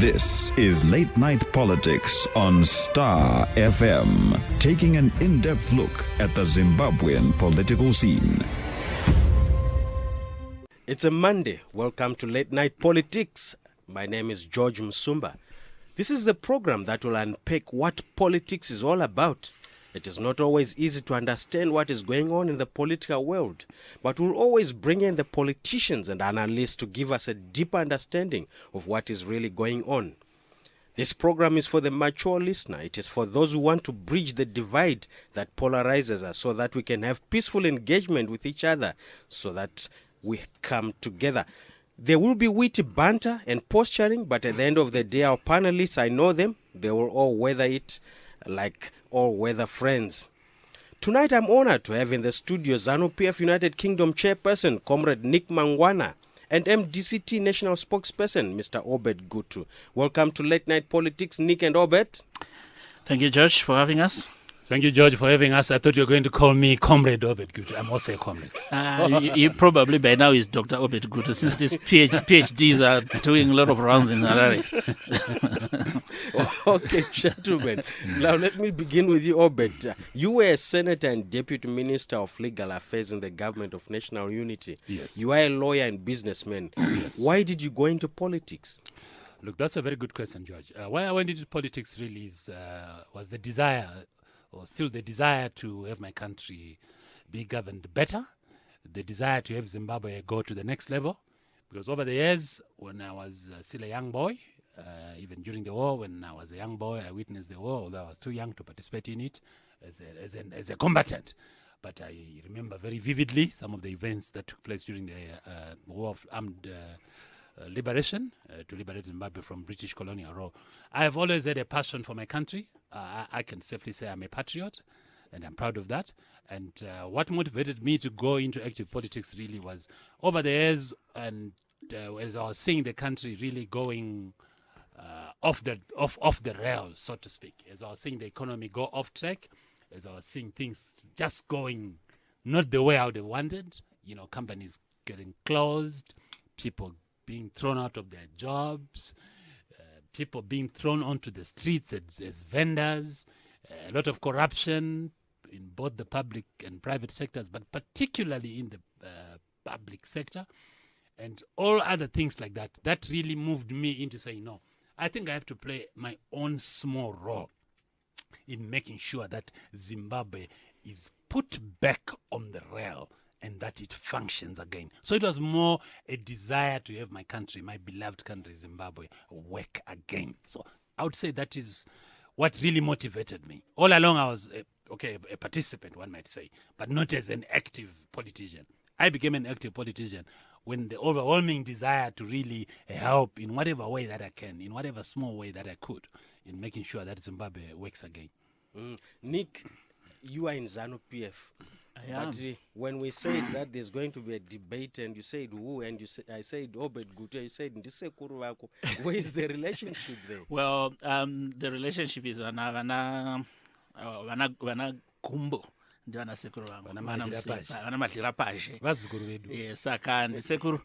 This is Late Night Politics on StarFM, taking an in-depth look at the Zimbabwean political scene. It's a Monday. Welcome to Late Night Politics. My name is George Musumba. This is the program that will unpack what politics is all about. It is not always easy to understand what is going on in the political world, but we'll always bring in the politicians and analysts to give us a deeper understanding of what is really going on. This program is for the mature listener. It is for those who want to bridge the divide that polarizes us so that we can have peaceful engagement with each other, so that we come together. There will be witty banter and posturing, but at the end of the day, our panelists, I know them, they will all weather it like all-weather friends. Tonight, I'm honored to have in the studio ZANU-PF United Kingdom chairperson, Comrade Nick Mangwana, and MDC-T national spokesperson, Mr. Obert Gutu. Welcome to Late Night Politics, Nick and Obert. Thank you, George, for having us. Thank you, George, for having us. I thought you were going to call me Comrade Obert Gutu. I'm also a comrade. You probably by now is Dr. Obert Gutu, since these PhDs are doing a lot of rounds in Harare. Okay, gentlemen. Now let me begin with you, Obert. You were a senator and deputy minister of legal affairs in the government of national unity. Yes. You are a lawyer and businessman. Yes. Why did you go into politics? Look, that's a very good question, George. Why I went into politics really was the desire, or still the desire, to have my country be governed better, the desire to have Zimbabwe go to the next level. Because over the years, when I was still a young boy, even during the war, when I was a young boy, I witnessed the war, although I was too young to participate in it as a combatant. But I remember very vividly some of the events that took place during the War of Armed Liberation to liberate Zimbabwe from British colonial rule. I have always had a passion for my country. I can safely say I'm a patriot, and I'm proud of that. And what motivated me to go into active politics really was over the years, and as I was seeing the country really going off the rails, so to speak, as I was seeing the economy go off track, as I was seeing things just going not the way I would have wanted, companies getting closed, people being thrown out of their jobs, people being thrown onto the streets as vendors, a lot of corruption in both the public and private sectors, but particularly in the public sector, and all other things like that. That really moved me into saying, no, I think I have to play my own small role in making sure that Zimbabwe is put back on the rail and that it functions again. So it was more a desire to have my country, my beloved country, Zimbabwe, work again. So I would say that is what really motivated me. All along I was a participant, one might say, but not as an active politician. I became an active politician when the overwhelming desire to really help in whatever way that I can, in whatever small way that I could, in making sure that Zimbabwe works again. Nick, you are in ZANU-PF. But when we said that there's going to be a debate, and you said who, and I said Obert Gutu, you said Ndisekuru wako. Where is the relationship there? Well, the relationship is wana kumbo. Ndiwana sekuru wangu. Wana madlira pashe. Yes, saka Ndisekuru.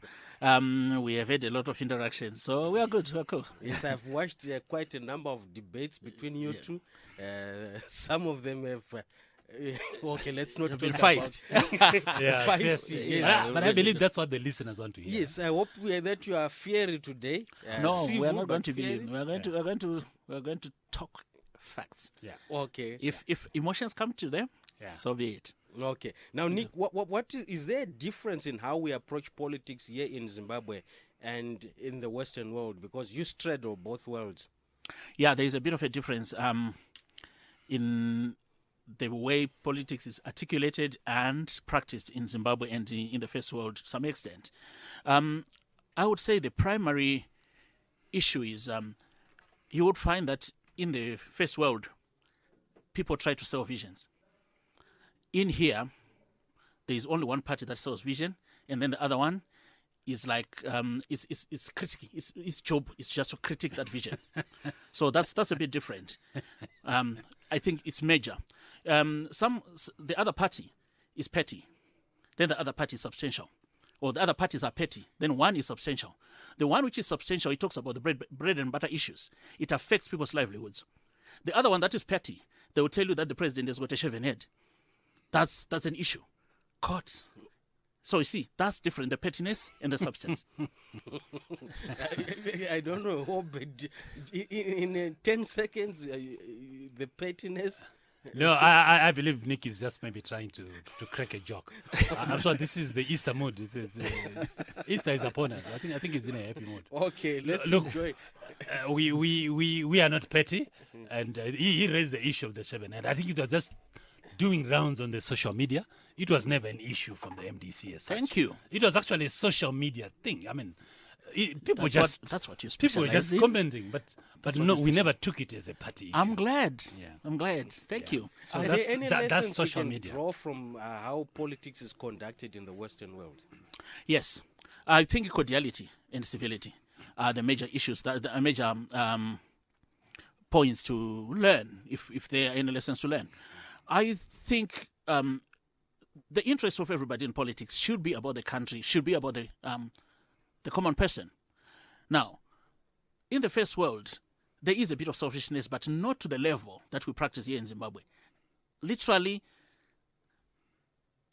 We have had a lot of interactions, so we are good. We are cool. Yes, I've watched quite a number of debates between you two. Some of them have. Okay, let's not talk feisty. Feisty. Yes. But I believe that's what the listeners want to hear. Yes, I hope that you are fiery today. No, we are not going to be. We are going to talk facts. Yeah. Okay. If emotions come to them, so be it. Okay. Now, Nick, what is there a difference in how we approach politics here in Zimbabwe and in the Western world? Because you straddle both worlds. Yeah, there is a bit of a difference in the way politics is articulated and practiced in Zimbabwe and in the first world to some extent. I would say the primary issue is you would find that in the first world, people try to sell visions. In here, there is only one party that sells vision, and then the other one is like it's critical. Its job is just to critique that vision. So that's a bit different. I think it's major. The other party is petty, then the other party is substantial. or the other parties are petty, then one is substantial. The one which is substantial, it talks about the bread and butter issues. It affects people's livelihoods. The other one that is petty, they will tell you that the president has got a shaven head. That's an issue. Court. So you see, that's different, the pettiness and the substance. I don't know, but in 10 seconds, the pettiness... No, I believe Nick is just maybe trying to crack a joke. I'm sure this is the Easter mood. Easter is upon us. I think he's in a happy mood. Okay, let's Look, enjoy. We are not petty, and he raised the issue of the shaven head. I think it was just doing rounds on the social media. It was never an issue from the MDC as such. Thank you. It was actually a social media thing. I mean, people that's what you people were just commenting, but no, we never took it as a party issue. I'm glad. Yeah. I'm glad. Thank you. So Are that's, there any that's lessons social we can media. draw from how politics is conducted in the Western world? Yes. I think cordiality and civility are the major issues, the major points to learn, if there are any lessons to learn. I think the interest of everybody in politics should be about the country, should be about the common person. Now, in the first world, there is a bit of selfishness, but not to the level that we practice here in Zimbabwe. Literally,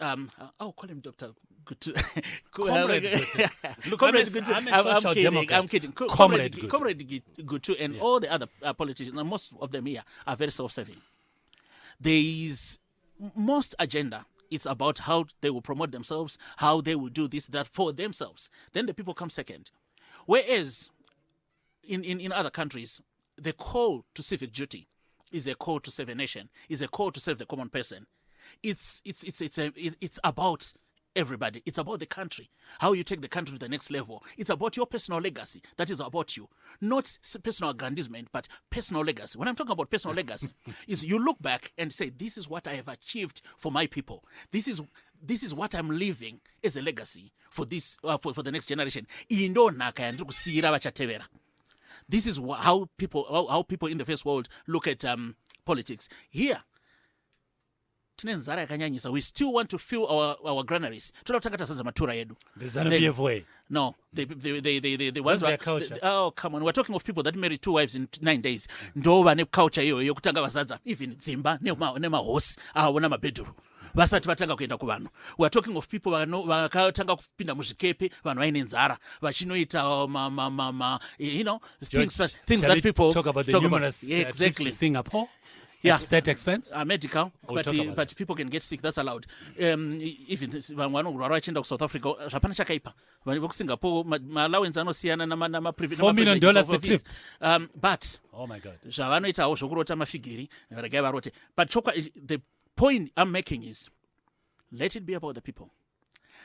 I'll call him Dr. Gutu. Comrade Gutu. Look, Comrade I'm Gutu. a social I'm kidding. democrat. I'm kidding. Comrade Gutu. Comrade Gutu and all the other politicians, and most of them here, are very self-serving. There is most agenda. It's about how they will promote themselves, how they will do this, that for themselves. Then the people come second. Whereas in other countries, the call to civic duty is a call to serve a nation, is a call to serve the common person. It's about everybody. It's about the country, how you take the country to the next level. It's about your personal legacy. That is about you, not personal aggrandizement, but personal legacy. When I'm talking about personal legacy, is you look back and say, this is what I have achieved for my people. This is what I'm leaving as a legacy for this for the next generation. This is how people in the first world look at politics. Here, we still want to fill our granaries. The ZANU-PF way. No, the ones their culture? Oh, come on. We're talking of people that marry 2 wives in 9 days. Ndova ne culture yokutanga vasadza, even dzimba nemahosi awo namabhedhuru. Vasati vatanga kuenda kuvanhu. We are talking of people vakatanga kupinda muzvikepe, vanhu vaine nzara, vachinoita things that people talk about the numerous trips to Singapore. Yeah, state expense, medical, but people can get sick. That's allowed. Even to South Africa, Japan chakaipa. When Singapore, my allowance anosiyana na $4 million per trip. But oh my God, but the point I'm making is, let it be about the people.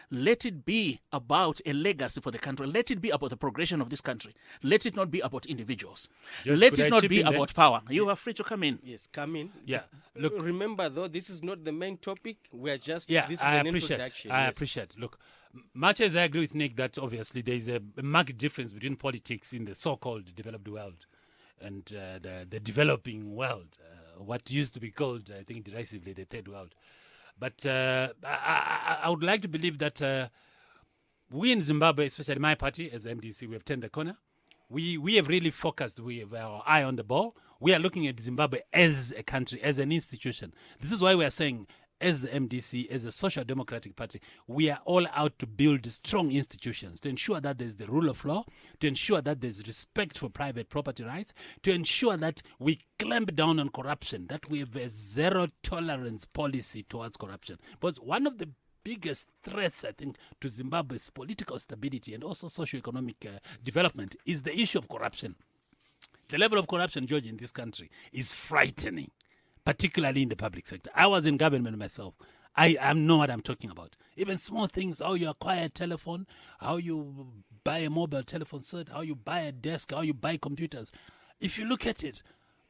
Let it be about a legacy for the country. Let it be about the progression of this country. Let it not be about individuals. Let it not be about power. You are free to come in. Yes, come in. Yeah. Look, remember though, this is not the main topic. We are just this is an introduction. I appreciate. Look, much as I agree with Nick that obviously there is a marked difference between politics in the so-called developed world and the developing world, what used to be called, I think, derisively the third world. But I would like to believe that we in Zimbabwe, especially my party as MDC, we have turned the corner. We have really focused. We have our eye on the ball. We are looking at Zimbabwe as a country, as an institution. This is why we are saying, as the MDC, as a social democratic party, we are all out to build strong institutions to ensure that there's the rule of law, to ensure that there's respect for private property rights, to ensure that we clamp down on corruption, that we have a zero tolerance policy towards corruption. Because one of the biggest threats, I think, to Zimbabwe's political stability and also socio-economic development is the issue of corruption. The level of corruption, George, in this country is frightening, particularly in the public sector. I was in government myself. I know what I'm talking about. Even small things, how you acquire a telephone, how you buy a mobile telephone set, how you buy a desk, how you buy computers. If you look at it,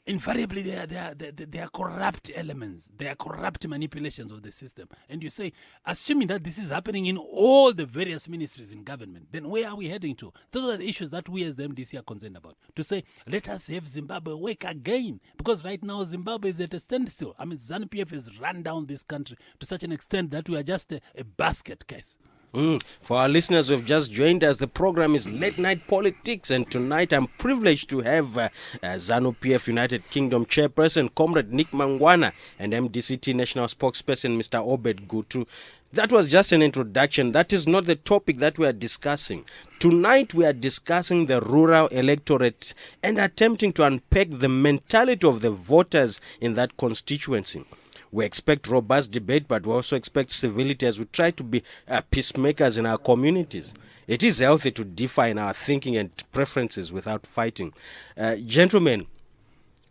invariably they are corrupt elements. They are corrupt manipulations of the system. And you say, assuming that this is happening in all the various ministries in government, then where are we heading to? Those are the issues that we as the MDC are concerned about. To say, let us have Zimbabwe wake again. Because right now Zimbabwe is at a standstill. I mean, ZANU-PF has run down this country to such an extent that we are just a basket case. For our listeners who have just joined us, the program is Late Night Politics, and tonight I'm privileged to have ZANU-PF United Kingdom Chairperson, Comrade Nick Mangwana, and MDC-T National Spokesperson, Mr. Obert Gutu. That was just an introduction. That is not the topic that we are discussing. Tonight we are discussing the rural electorate and attempting to unpack the mentality of the voters in that constituency. We expect robust debate, but we also expect civility as we try to be peacemakers in our communities. It is healthy to differ in our thinking and preferences without fighting. Gentlemen,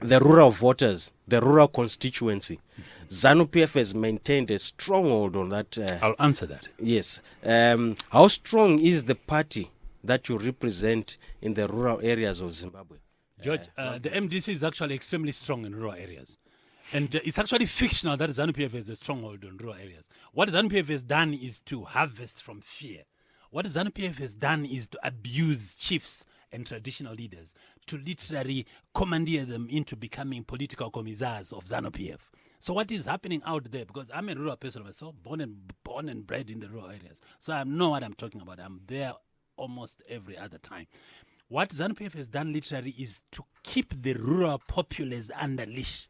the rural voters, the rural constituency, ZANU-PF has maintained a stronghold on that. I'll answer that. Yes. How strong is the party that you represent in the rural areas of Zimbabwe? George, the MDC is actually extremely strong in rural areas. And it's actually fictional that ZANU-PF has a stronghold in rural areas. What ZANU-PF has done is to harvest from fear. What ZANU-PF has done is to abuse chiefs and traditional leaders, to literally commandeer them into becoming political commissars of ZANU-PF. So what is happening out there, because I'm a rural person myself, born and bred in the rural areas, so I know what I'm talking about. I'm there almost every other time. What ZANU-PF has done literally is to keep the rural populace under leash.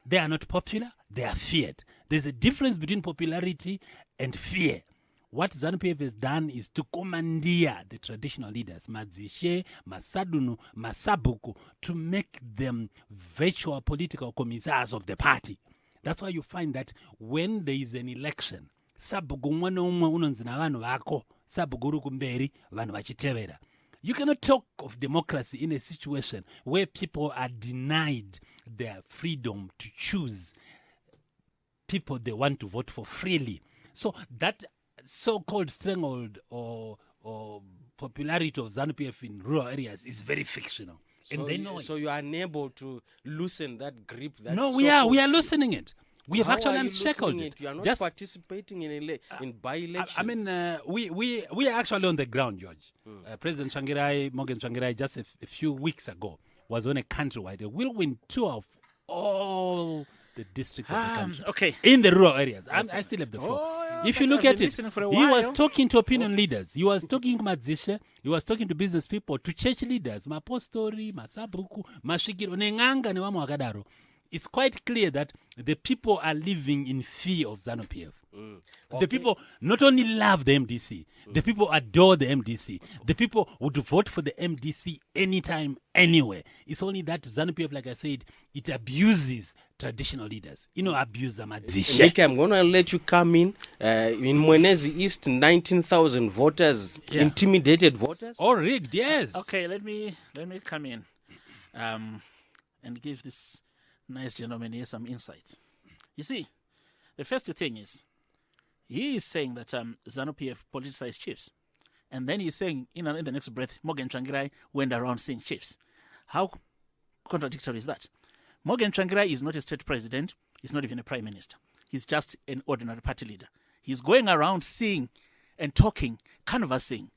They are not popular, they are feared. There's a difference between popularity and fear. What ZANU-PF has done is to commandeer the traditional leaders, Madzishe, Masadunu, Masabuku, to make them virtual political commissars of the party. That's why you find that when there is an election, Sabuku umwe umwe unonzina vanhu vako, Sabuguru kumberi, vanhu vachitevera. You cannot talk of democracy in a situation where people are denied their freedom to choose people they want to vote for freely. So that so-called stronghold or popularity of ZANU-PF in rural areas is very fictional. So, and they know so you are unable to loosen that grip. That no, we are loosening it. We have How actually are you unshackled loosening it. You are not Just, participating in by-elections. I mean, we are actually on the ground, George. President Morgan Tsvangirai, just a few weeks ago, was on a countrywide whirlwind tour of all the districts of the country. Okay. In the rural areas. I still have the floor. If you look at it, he was talking to opinion leaders. He was talking to Madzishe. He was talking to business people, to church leaders, Mapostori, Masabuku, Mashikiro, Nenganga, Nevamo Akadaro. It's quite clear that the people are living in fear of ZANU-PF. Okay. The people not only love the MDC, the people adore the MDC. The people would vote for the MDC anytime, anywhere. It's only that ZANU-PF, like I said, it abuses traditional leaders. Abuse Madzishe. Nick, I'm going to let you come in. In Mwenezi East, 19,000 voters, intimidated voters. Or rigged, yes. Okay, let me come in and give this nice gentleman here some insights. You see, the first thing is, he is saying that ZANU-PF politicized chiefs. And then he's saying, in the next breath, Morgan Tsvangirai went around seeing chiefs. How contradictory is that? Morgan Tsvangirai is not a state president. He's not even a prime minister. He's just an ordinary party leader. He's going around seeing and talking, canvassing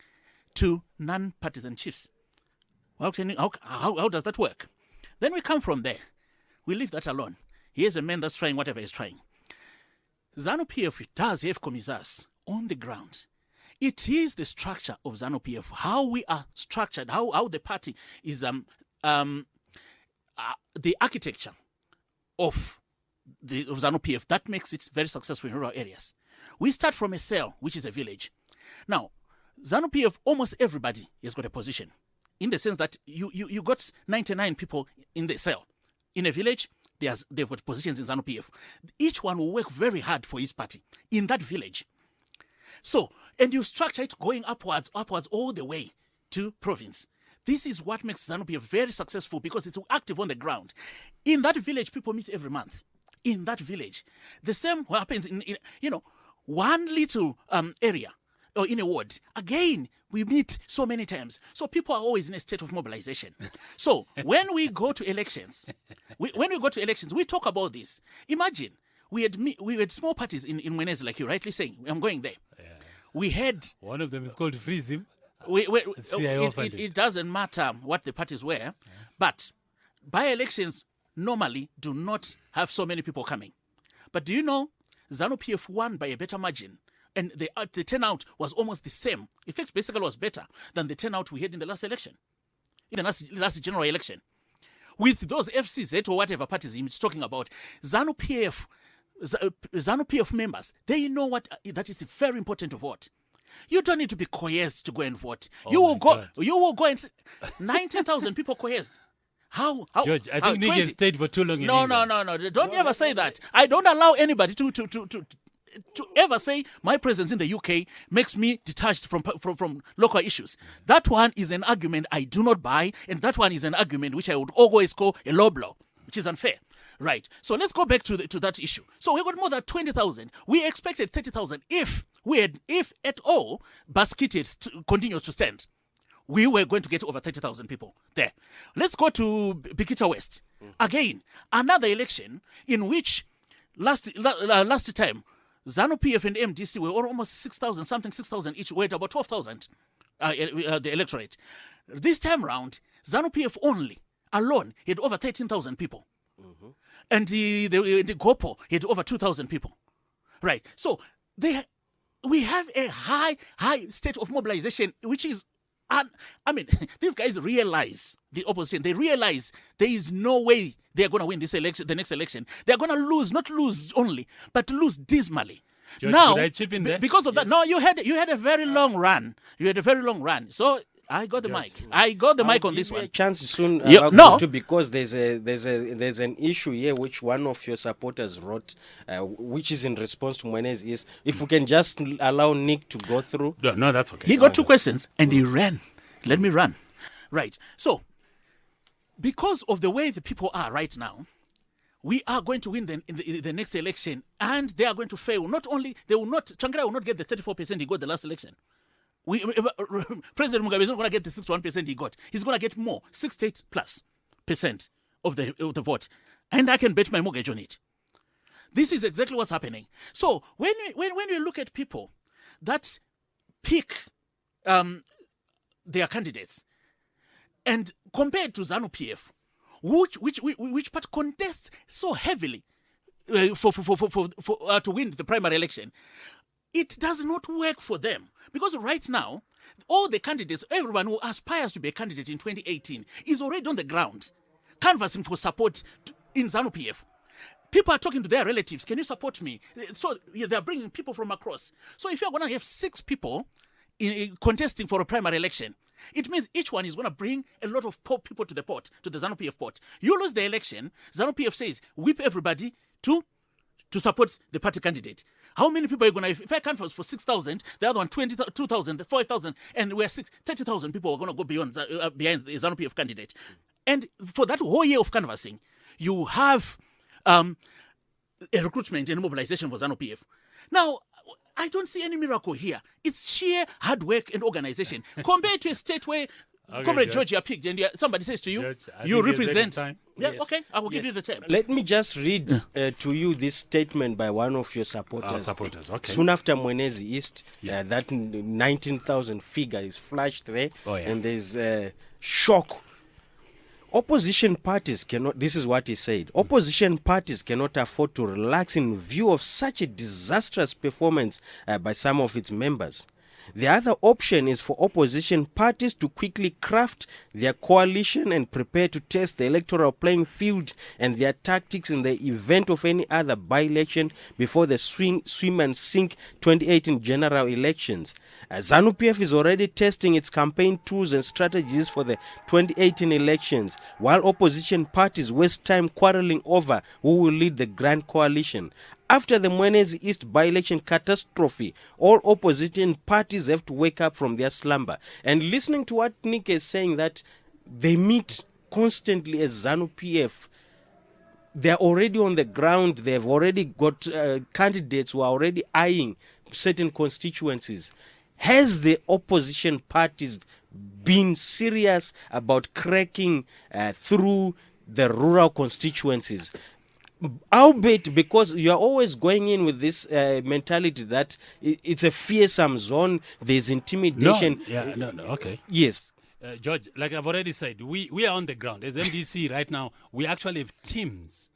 to non-partisan chiefs. How does that work? Then we come from there. We leave that alone. Here's a man that's trying whatever he's trying. ZANU-PF does have commissars on the ground. It is the structure of ZANU-PF, how we are structured, how the party is the architecture of ZANU-PF that makes it very successful in rural areas. We start from a cell, which is a village. Now, ZANU-PF, almost everybody has got a position, in the sense that you got 99 people in the cell. In a village, they've got positions in ZANU-PF. Each one will work very hard for his party in that village. So, and you structure it going upwards all the way to province. This is what makes ZANU-PF very successful, because it's active on the ground. In that village, people meet every month. In that village. The same happens in one little area or in a ward. Again, we meet so many times. So people are always in a state of mobilization. So when we go to elections, we talk about this. Imagine we had small parties in Mwenezi, like you're rightly saying. I'm going there. Yeah. We had one of them is called Freeze Him. It doesn't matter what the parties were, but by-elections normally do not have so many people coming. But do you know, ZANU-PF won by a better margin and the turnout was almost the same. In fact, basically was better than the turnout we had in the last election, in the last general election. With those FCZ or whatever parties he's talking about, ZANU-PF members, they know what that is very important to vote. You don't need to be coerced to go and vote. You will go and 19,000 people coerced. How? George, I think Nick has stayed for too long. No. Don't ever say that. I don't allow anybody to ever say my presence in the UK makes me detached from local issues. That one is an argument I do not buy, and that one is an argument which I would always call a low blow, which is unfair. Right. So let's go back to that issue. So we got more than 20,000. We expected 30,000 if at all Basketed continues to stand. We were going to get over 30,000 people there. Let's go to Bikita West. Again, another election in which last time ZANU-PF and MDC were almost 6,000 each, were at about 12,000, the electorate. This time round, ZANU-PF alone had over 13,000 people. And the Gopo had over 2,000 people. Right. So we have a high state of mobilization, which is, these guys realize, the opposition, they realize there is no way they're going to win the next election. They're going to lose, not lose only, but to lose dismally. George, now, could I chip in there? Because of that, no, you had a very long run. So I got the mic. I got the mic on this one. A chance soon, because there's an issue here which one of your supporters wrote, which is in response to Mwenezi. Is if we can just allow Nick to go through. No, that's okay. He got two questions and he ran. Let me run. Right. So, because of the way the people are right now, we are going to win the next election, and they are going to fail. Not only Tsvangirai will not get the 34% he got the last election. President Mugabe is not going to get the 61% he got. He's going to get more, 68+% of the vote. And I can bet my mortgage on it. This is exactly what's happening. So when we look at people that pick their candidates, and compared to ZANU-PF, which part contests so heavily to win the primary election, it does not work for them. Because right now, all the candidates, everyone who aspires to be a candidate in 2018 is already on the ground, canvassing for support in ZANU-PF. People are talking to their relatives, can you support me? So they're bringing people from across. So if you're going to have 6 people contesting for a primary election, it means each one is going to bring a lot of people to the ZANU-PF pot. You lose the election, ZANU-PF says, whip everybody to support the party candidate. How many people are you going to, if I canvass for 6,000, the other one 22,000, 5,000, and we're 30,000 people are going to go behind the ZANU-PF candidate. And for that whole year of canvassing, you have a recruitment and mobilization for ZANU-PF. Now, I don't see any miracle here. It's sheer hard work and organization. Compared to a state where Comrade Georgia picked, and somebody says to you, George, you represent. Yeah, yes. Okay, I will give you the time. Let me just read to you this statement by one of your supporters. Okay. Soon after Mwenezi East, that 19,000 figure is flashed there, and there's shock. Opposition parties cannot, this is what he said, opposition parties cannot afford to relax in view of such a disastrous performance by some of its members. The other option is for opposition parties to quickly craft their coalition and prepare to test the electoral playing field and their tactics in the event of any other by-election before the swim and sink 2018 general elections. ZANU-PF is already testing its campaign tools and strategies for the 2018 elections, while opposition parties waste time quarreling over who will lead the grand coalition. After the Mwenezi East by-election catastrophe, all opposition parties have to wake up from their slumber. And listening to what Nick is saying, that they meet constantly as ZANU-PF, they're already on the ground, they've already got candidates who are already eyeing certain constituencies. Has the opposition parties been serious about cracking through the rural constituencies? Albeit, because you are always going in with this mentality that it's a fearsome zone, there's intimidation. No, okay. Yes. George, like I've already said, we are on the ground. As MDC right now, we actually have teams,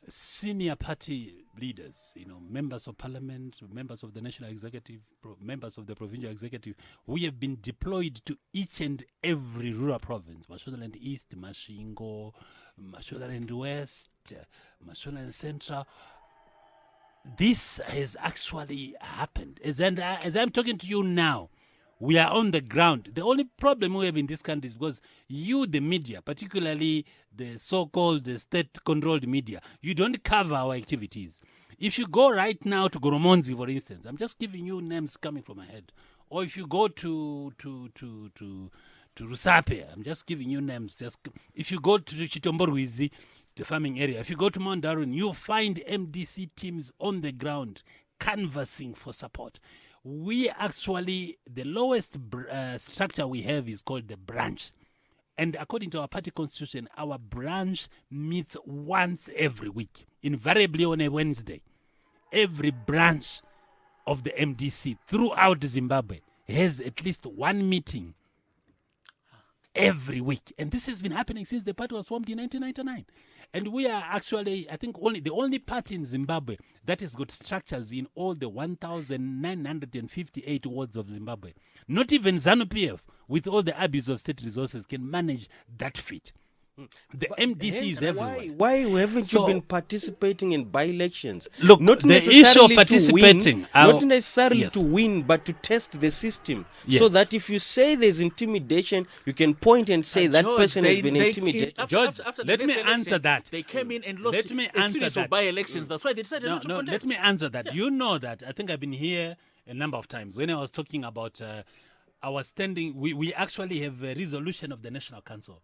senior party leaders, members of parliament, members of the national executive, members of the provincial executive, we have been deployed to each and every rural province, Mashonaland East, Mashingo, Mashonaland West, Mashonaland Central. This has actually happened. As I'm talking to you now, we are on the ground. The only problem we have in this country is because you, the media, particularly the so-called state-controlled media, you don't cover our activities. If you go right now to Goromonzi, for instance, I'm just giving you names coming from my head, or if you go to Rusape, I'm just giving you names. If you go to Chitomborwizi, the farming area, if you go to Mount Darwin, you'll find MDC teams on the ground canvassing for support. We actually, the lowest structure we have is called the branch. And according to our party constitution, our branch meets once every week, invariably on a Wednesday. Every branch of the MDC throughout Zimbabwe has at least one meeting every week. And this has been happening since the party was formed in 1999. And we are actually, I think, the only party in Zimbabwe that has got structures in all the 1,958 wards of Zimbabwe. Not even ZANU-PF, with all the abuse of state resources, can manage that feat. The MDC is everywhere. Why haven't you been participating in by-elections? Look, not the issue of participating, not necessarily yes. to win, but to test the system, yes. so that if you say there's intimidation, you can point and say that person has been intimidated. George, let me answer that. They came in and lost a series of by-elections. That's why they decided not to contest. Let me answer that. You know that. I think I've been here a number of times. When I was talking about our standing, we actually have a resolution of the National Council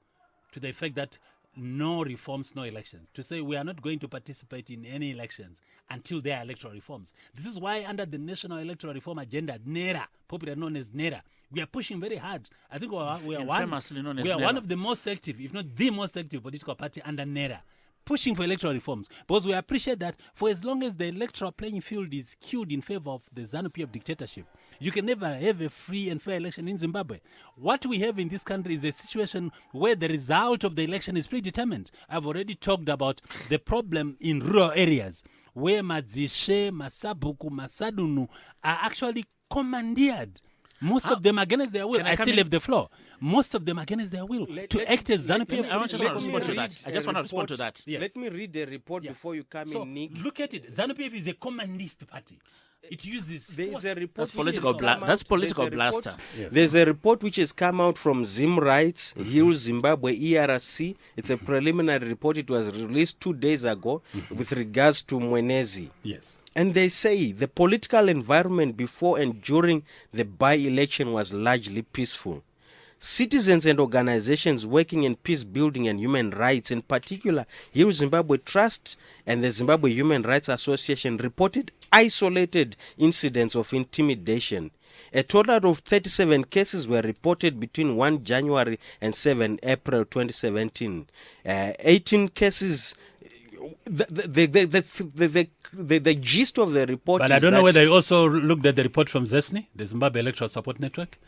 to the effect that no reforms, no elections. To say we are not going to participate in any elections until there are electoral reforms. This is why under the National Electoral Reform Agenda, NERA, popularly known as NERA, we are pushing very hard. I think we are one of the most active, if not the most active political party under NERA, pushing for electoral reforms, because we appreciate that for as long as the electoral playing field is skewed in favor of the ZANU-PF dictatorship, you can never have a free and fair election in Zimbabwe. What we have in this country is a situation where the result of the election is predetermined. I've already talked about the problem in rural areas where Madzishe, Masabuku, Masadunu are actually commandeered. Most of them against their will. I still have the floor. Most of them against their will to act as ZANU-PF. I just want to respond to that. I just want to respond to that. Yes. Let me read the report before you come in, Nick. Look at it. ZANU-PF is a commandist party. It uses there is a report. That's political blaster. Yes. There's a report which has come out from Zim Rights, Heal Zimbabwe, ERC. It's a preliminary report. It was released 2 days ago with regards to Mwenezi. Yes. And they say the political environment before and during the by-election was largely peaceful. Citizens and organizations working in peace building and human rights, in particular, Heal Zimbabwe Trust and the Zimbabwe Human Rights Association, reported isolated incidents of intimidation. A total of 37 cases were reported between 1 January and 7 April 2017. 18 cases. The gist of the report but is I don't know whether you also looked at the report from ZESNI, the Zimbabwe Electoral Support Network.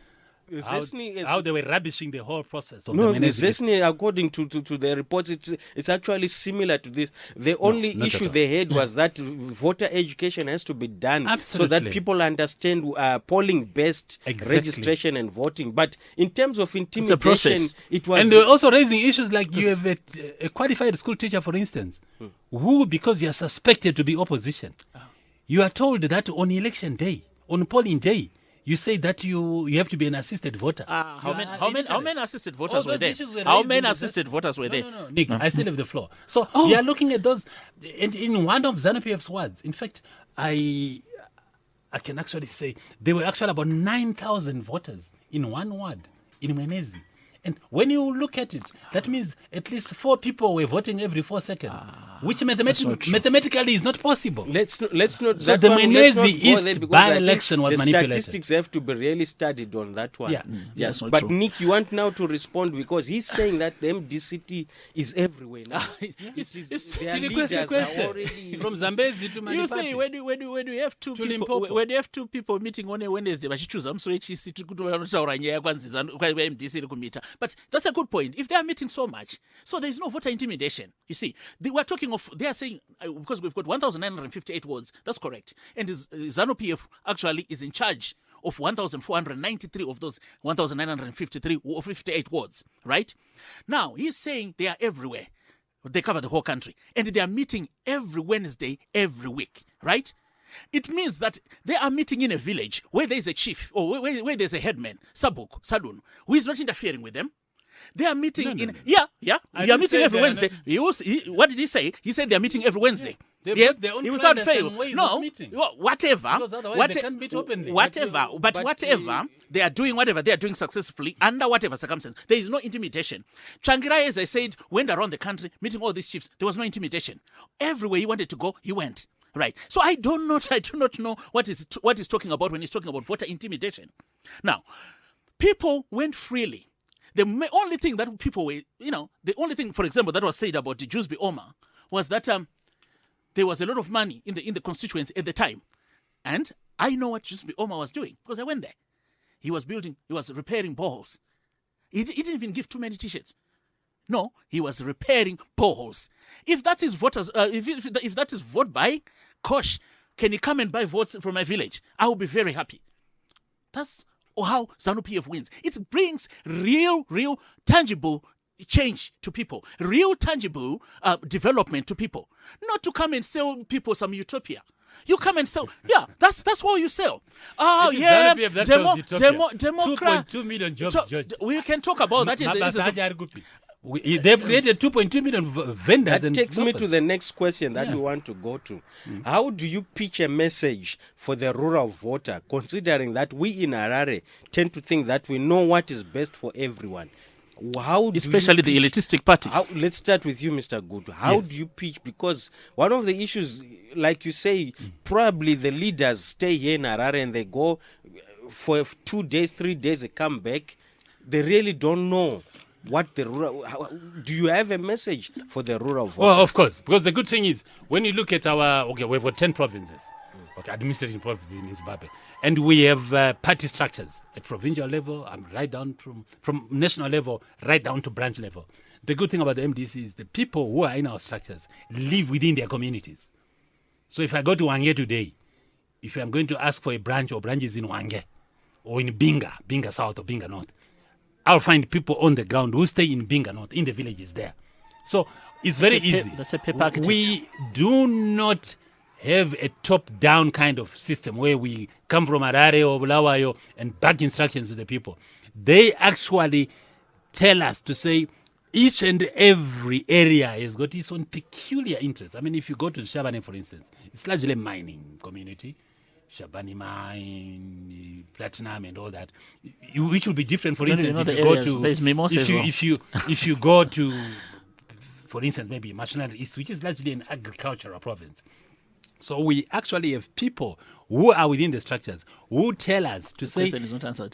How they were rubbishing the whole process. No, the ZESNI, according to the reports, it's actually similar to this. The only issue they had was that voter education has to be done so that people understand polling-based registration and voting. But in terms of intimidation, it was... And they were also raising issues like you have a qualified school teacher, for instance, who, because you are suspected to be opposition, you are told that on election day, on polling day, you say that you have to be an assisted voter. How many assisted voters were there? How many assisted voters were there? No, Nick, I still have the floor. So we are looking at those. In one of ZANU-PF's wards, in fact, I can actually say there were actually about 9,000 voters in one ward in Mwenezi. And when you look at it, that means at least 4 people were voting every 4 seconds, which mathematically is not possible. Let's not. So the Mwenezi East by-election was manipulated. The statistics have to be really studied on that one. Yeah. Yes. But true. Nick, you want now to respond because he's saying that the MDC-T is everywhere now. Their leaders are already from Zambezi to Manipati. You say when you have two people, when you have 2 people meeting on a Wednesday, vachichuza musoechisi tikutaura nyaya kwanzi MDC iri kumita. But that's a good point. If they are meeting so much, so there is no voter intimidation. You see, we're talking talking of, they are saying, because we've got 1,958 wards, that's correct. And ZANU-PF actually is in charge of 1,493 of those 1,953 or 58 wards, right? Now, he's saying they are everywhere. They cover the whole country. And they are meeting every Wednesday, every week, right? It means that they are meeting in a village where there is a chief or where there's a headman, Sabuk, Sadun, who is not interfering with them. They are meeting They are meeting every Wednesday. What did he say? He said they are meeting every Wednesday. They put their own without fail. ways No, of meeting. whatever. Because otherwise they can't meet openly. Whatever, whatever they are doing, whatever they are doing successfully under whatever circumstance, there is no intimidation. Changirai, as I said, went around the country meeting all these chiefs. There was no intimidation. Everywhere he wanted to go, he went. Right. So I do not know what he's talking about when he's talking about voter intimidation. Now, people went freely. The only thing that people were, the only thing, for example, that was said about the Jews be Omar was that there was a lot of money in the constituency at the time. And I know what Jews be Omar was doing because I went there. He was repairing boreholes. He didn't even give too many T-shirts. No, he was repairing boreholes. If that is voters, if that is vote buying, gosh, can you come and buy votes from my village? I will be very happy. That's how ZANU-PF wins. It brings real, tangible change to people, real, tangible development to people. Not to come and sell people some utopia. You come and sell. Yeah, that's what you sell. Oh, yeah. Democrat. 2.2 million jobs, George. We can talk about that. They've created 2.2 million vendors. That takes me to the next question that we want to go to. How do you pitch a message for the rural voter, considering that we in Harare tend to think that we know what is best for everyone? Especially the elitistic party. Let's start with you, Mr. Gutu. How do you pitch? Because one of the issues, like you say, probably the leaders stay here in Harare and they go for 2 days, 3 days, they come back. They really don't know what the rural. Do you have a message for the rural voter? Well, of course, because the good thing is when you look at we've got 10 provinces, administrative provinces in Zimbabwe, and we have party structures at provincial level, right down from national level, right down to branch level. The good thing about the MDC is the people who are in our structures live within their communities. So if I go to Wange today, if I'm going to ask for a branch or branches in Wange or in Binga South or Binga North, I'll find people on the ground who stay in Binga North, in the villages there. So it's very easy. That's a paper architecture. We do not have a top-down kind of system where we come from Harare or Bulawayo and back instructions to the people. They actually tell us to say each and every area has got its own peculiar interests. I mean, if you go to Shabane, for instance, it's largely a mining community. Shabani mine, platinum, and all that, which will be different. For instance, if you go to, for instance, maybe Mashonaland East, which is largely an agricultural province. So we actually have people who are within the structures who tell us to say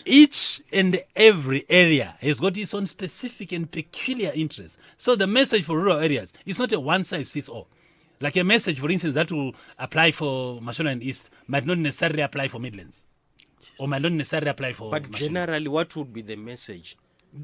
each and every area has got its own specific and peculiar interests. So the message for rural areas is not a one-size-fits-all. Like a message, for instance, that will apply for Mashonaland East might not necessarily apply for Midlands, or might not necessarily apply for. But generally, what would be the message?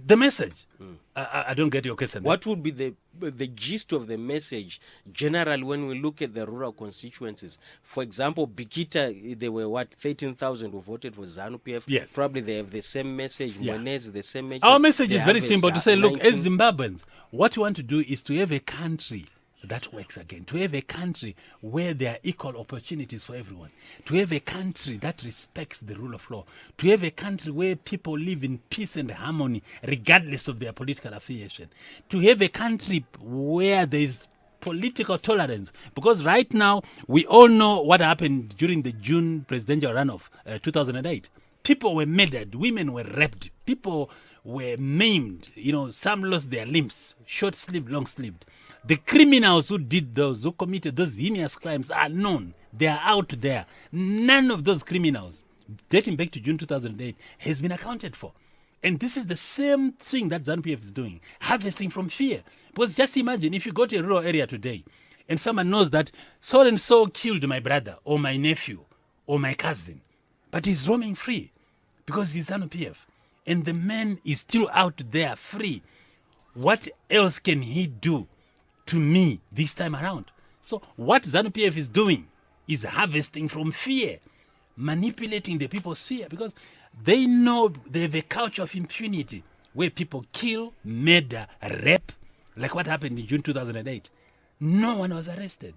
The message. I don't get your question. What would be the gist of the message generally when we look at the rural constituencies? For example, Bikita, there were 13,000 who voted for ZANU-PF. Yes. Probably they have the same message. Mwenez, the same message. Our message is very simple to say, look, as Zimbabweans, what we want to do is to have a country that works again, to have a country where there are equal opportunities for everyone, to have a country that respects the rule of law, to have a country where people live in peace and harmony regardless of their political affiliation, to have a country where there is political tolerance. Because right now, we all know what happened during the June presidential runoff, 2008. People were murdered, women were raped, people were maimed, some lost their limbs, short-sleeved, long-sleeved. The criminals who did those, who committed those heinous crimes are known. They are out there. None of those criminals, dating back to June 2008, has been accounted for. And this is the same thing that ZANU-PF is doing, harvesting from fear. Because just imagine if you go to a rural area today and someone knows that so-and-so killed my brother or my nephew or my cousin, but he's roaming free because he's ZANU-PF. And the man is still out there free. What else can he do to me this time around. So what ZANU-PF is doing is harvesting from fear, manipulating the people's fear, because they know they have a culture of impunity where people kill, murder, rape, like what happened in June 2008. No one was arrested.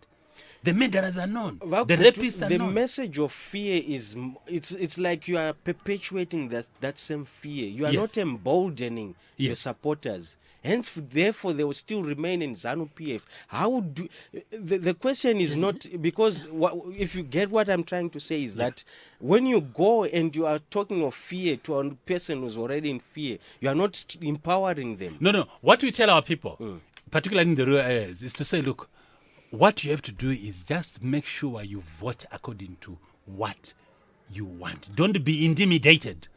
The murderers are known. Well, the rapists are the known. message of fear is it's like you are perpetuating that same fear. You are Yes. not emboldening your Yes. supporters. Hence, therefore, they will still remain in ZANU-PF. How do the question is not because if you get what I'm trying to say is that when you go and you are talking of fear to a person who's already in fear, you are not empowering them. No. What we tell our people, particularly in the rural areas, is to say, look, what you have to do is just make sure you vote according to what you want. Don't be intimidated.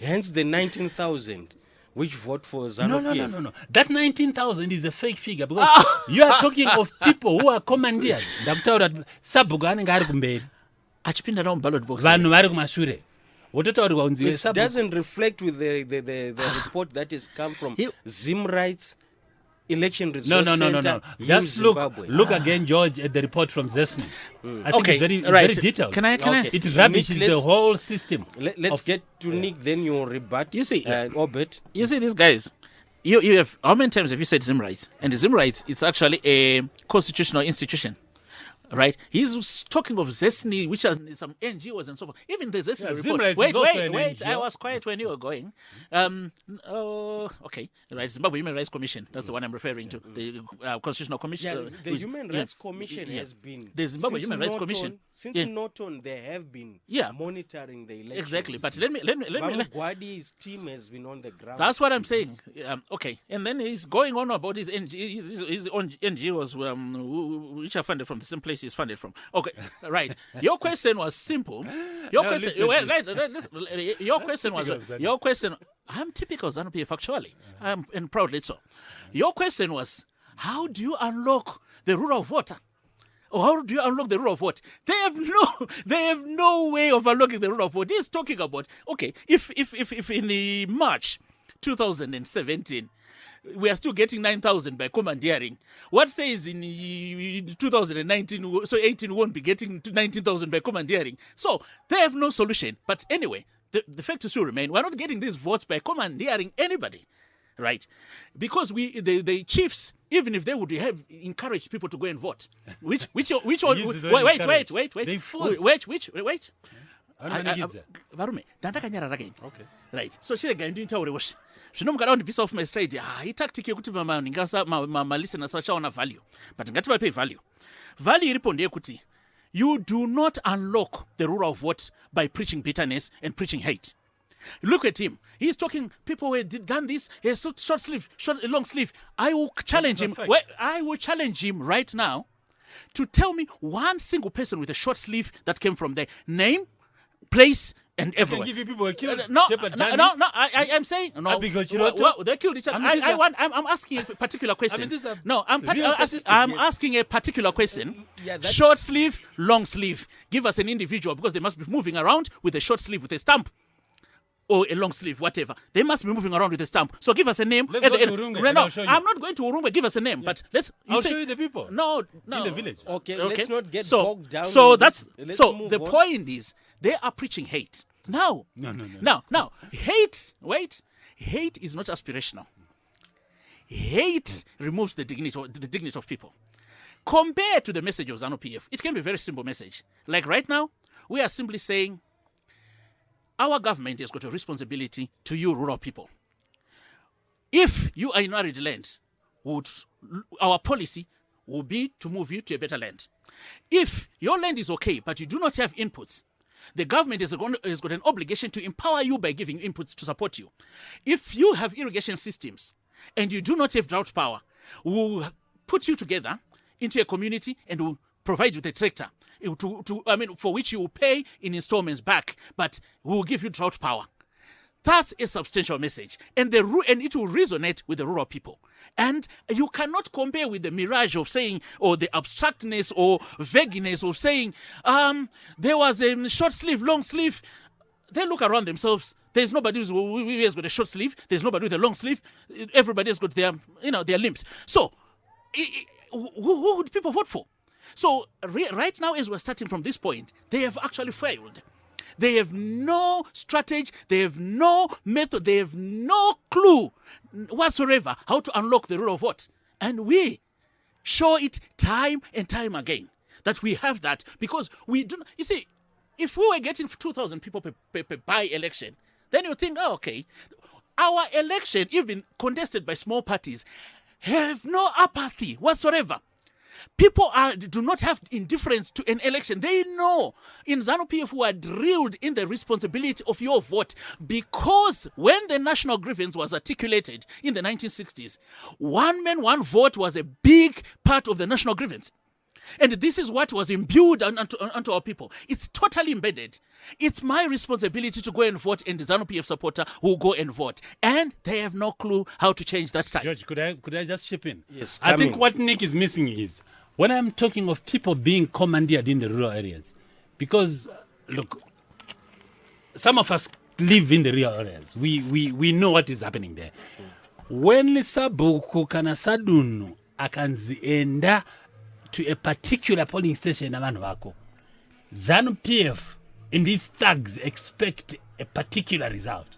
Hence, the 19,000 which vote for ZANU-PF. No. That 19,000 is a fake figure because you are talking of people who are commandeered. Ndakutaura kuti sabhuku anenge ari kumberi. achipinda nawo ballot box. Vanhu vari kumashure. Wototaurirwa kunzi It doesn't reflect with the report that has come from Zim Rights Election Resource Center No. in Just Zimbabwe. look again, George, at the report from ZESNI. I think Okay, it's very, right. very detailed. Can I? Okay. It rubbishes Nick, the let's- whole system. Let's get to Nick, then you'll rebut. You see, Obert. You see, these guys, you have, how many times have you said Zim Rights? And the Zim Rights, it's actually a constitutional institution, right? He's talking of ZESNI, which are some NGOs and so forth. Even the ZESNI Yeah, Zim report. Rights is Wait, also an I NGO. was quiet when you were going. Okay, right, Zimbabwe Human Rights Commission, that's the one I'm referring to, the Constitutional Commission. Yeah, the Human Rights Commission yeah. has been The Zimbabwe since Human Rights Norton- Commission. Since Yeah. Norton, they have been Yeah. monitoring the elections. Exactly, but let me Mangwana's team has been on the ground. That's what I'm saying. Okay, and then he's going on about his own NGOs, which are funded from the same place he's funded from. Okay, right. Your question was simple. Your question. Your question was. Your question. I'm typical ZANU-PF actually, and proudly so. Your question was, how do you unlock the rule of vote? Or how do you unlock the rule of vote? They have no way of unlocking the rule of vote. He's talking about, okay, if in the March 2017 we are still getting 9,000 by commandeering, what says in 2019, so 18 we won't be getting to 19,000 by commandeering? So they have no solution. But anyway, the fact still remain, we're not getting these votes by commandeering anybody. Right, because the chiefs, even if they would have encouraged people to go and vote, which wait, varume dandakanyara rakaini Okay. right, so chiregai ndinitaurewoshi zvino mukada kundibvisa off my stride itactic yekuti malisteners vachaona value, but ngativapei value iripo ndeyekuti you do not unlock the rule of vote by preaching bitterness and preaching hate. Look at him. He's talking, people who have done this, short sleeve, long sleeve. I will challenge him. I will challenge him right now to tell me one single person with a short sleeve that came from the name, place, and everywhere. I can give you people who killed No, Shepherd no, Johnny. no, I'm saying no. Abigail Chiroto? Well, they killed each other. I mean, I'm asking a particular question. these are No, I'm real statistics. asking a particular question. Yeah, that- Short sleeve, long sleeve. Give us an individual because they must be moving around with a short sleeve with a stamp. Or a long sleeve, whatever. They must be moving around with a stamp. So give us a name. Let's at go the to end. Urunga No, and I'll show you. I'm not going to Urunga. Give us a name. But let's. I'll show you the people. No. In the village. Okay, let's not get so, bogged down. So in that's this. Let's so. move The on. point is they are preaching hate. Now, Now, hate. Wait, hate is not aspirational. Hate removes the dignity of people. Compared to the message of ZANU-PF, it can be a very simple message. Like right now, we are simply saying, our government has got a responsibility to you rural people. If you are in arid land, our policy will be to move you to a better land. If your land is okay, but you do not have inputs, the government has got an obligation to empower you by giving inputs to support you. If you have irrigation systems and you do not have drought power, we'll put you together into a community and we'll provide you with a tractor for which you will pay in installments back, but we will give you drought power. That's a substantial message, and it will resonate with the rural people. And you cannot compare with the mirage of saying, or the abstractness or vagueness of saying, there was a short sleeve, long sleeve. They look around themselves. There's nobody who has got a short sleeve. There's nobody with a long sleeve. Everybody has got their limbs. So, who would people vote for? So right now, as we're starting from this point, they have actually failed. They have no strategy, they have no method, they have no clue whatsoever how to unlock the rule of vote. And we show it time and time again that we have that, because we do not, you see, if we were getting 2,000 people per by-election, then you think, oh, okay, our election, even contested by small parties, have no apathy whatsoever. People do not have indifference to an election. They know in ZANU-PF we are drilled in the responsibility of your vote, because when the national grievance was articulated in the 1960s, one man, one vote was a big part of the national grievance. And this is what was imbued onto our people. It's totally embedded. It's my responsibility to go and vote, and the ZANU-PF supporter will go and vote. And they have no clue how to change that time. George, could I just chip in? Yes, I think what Nick is missing is, when I'm talking of people being commandeered in the rural areas, because, look, some of us live in the rural areas. We know what is happening there. When Sabuku kana Sadunu akanzienda to a particular polling station, ZANU-PF and these thugs expect a particular result.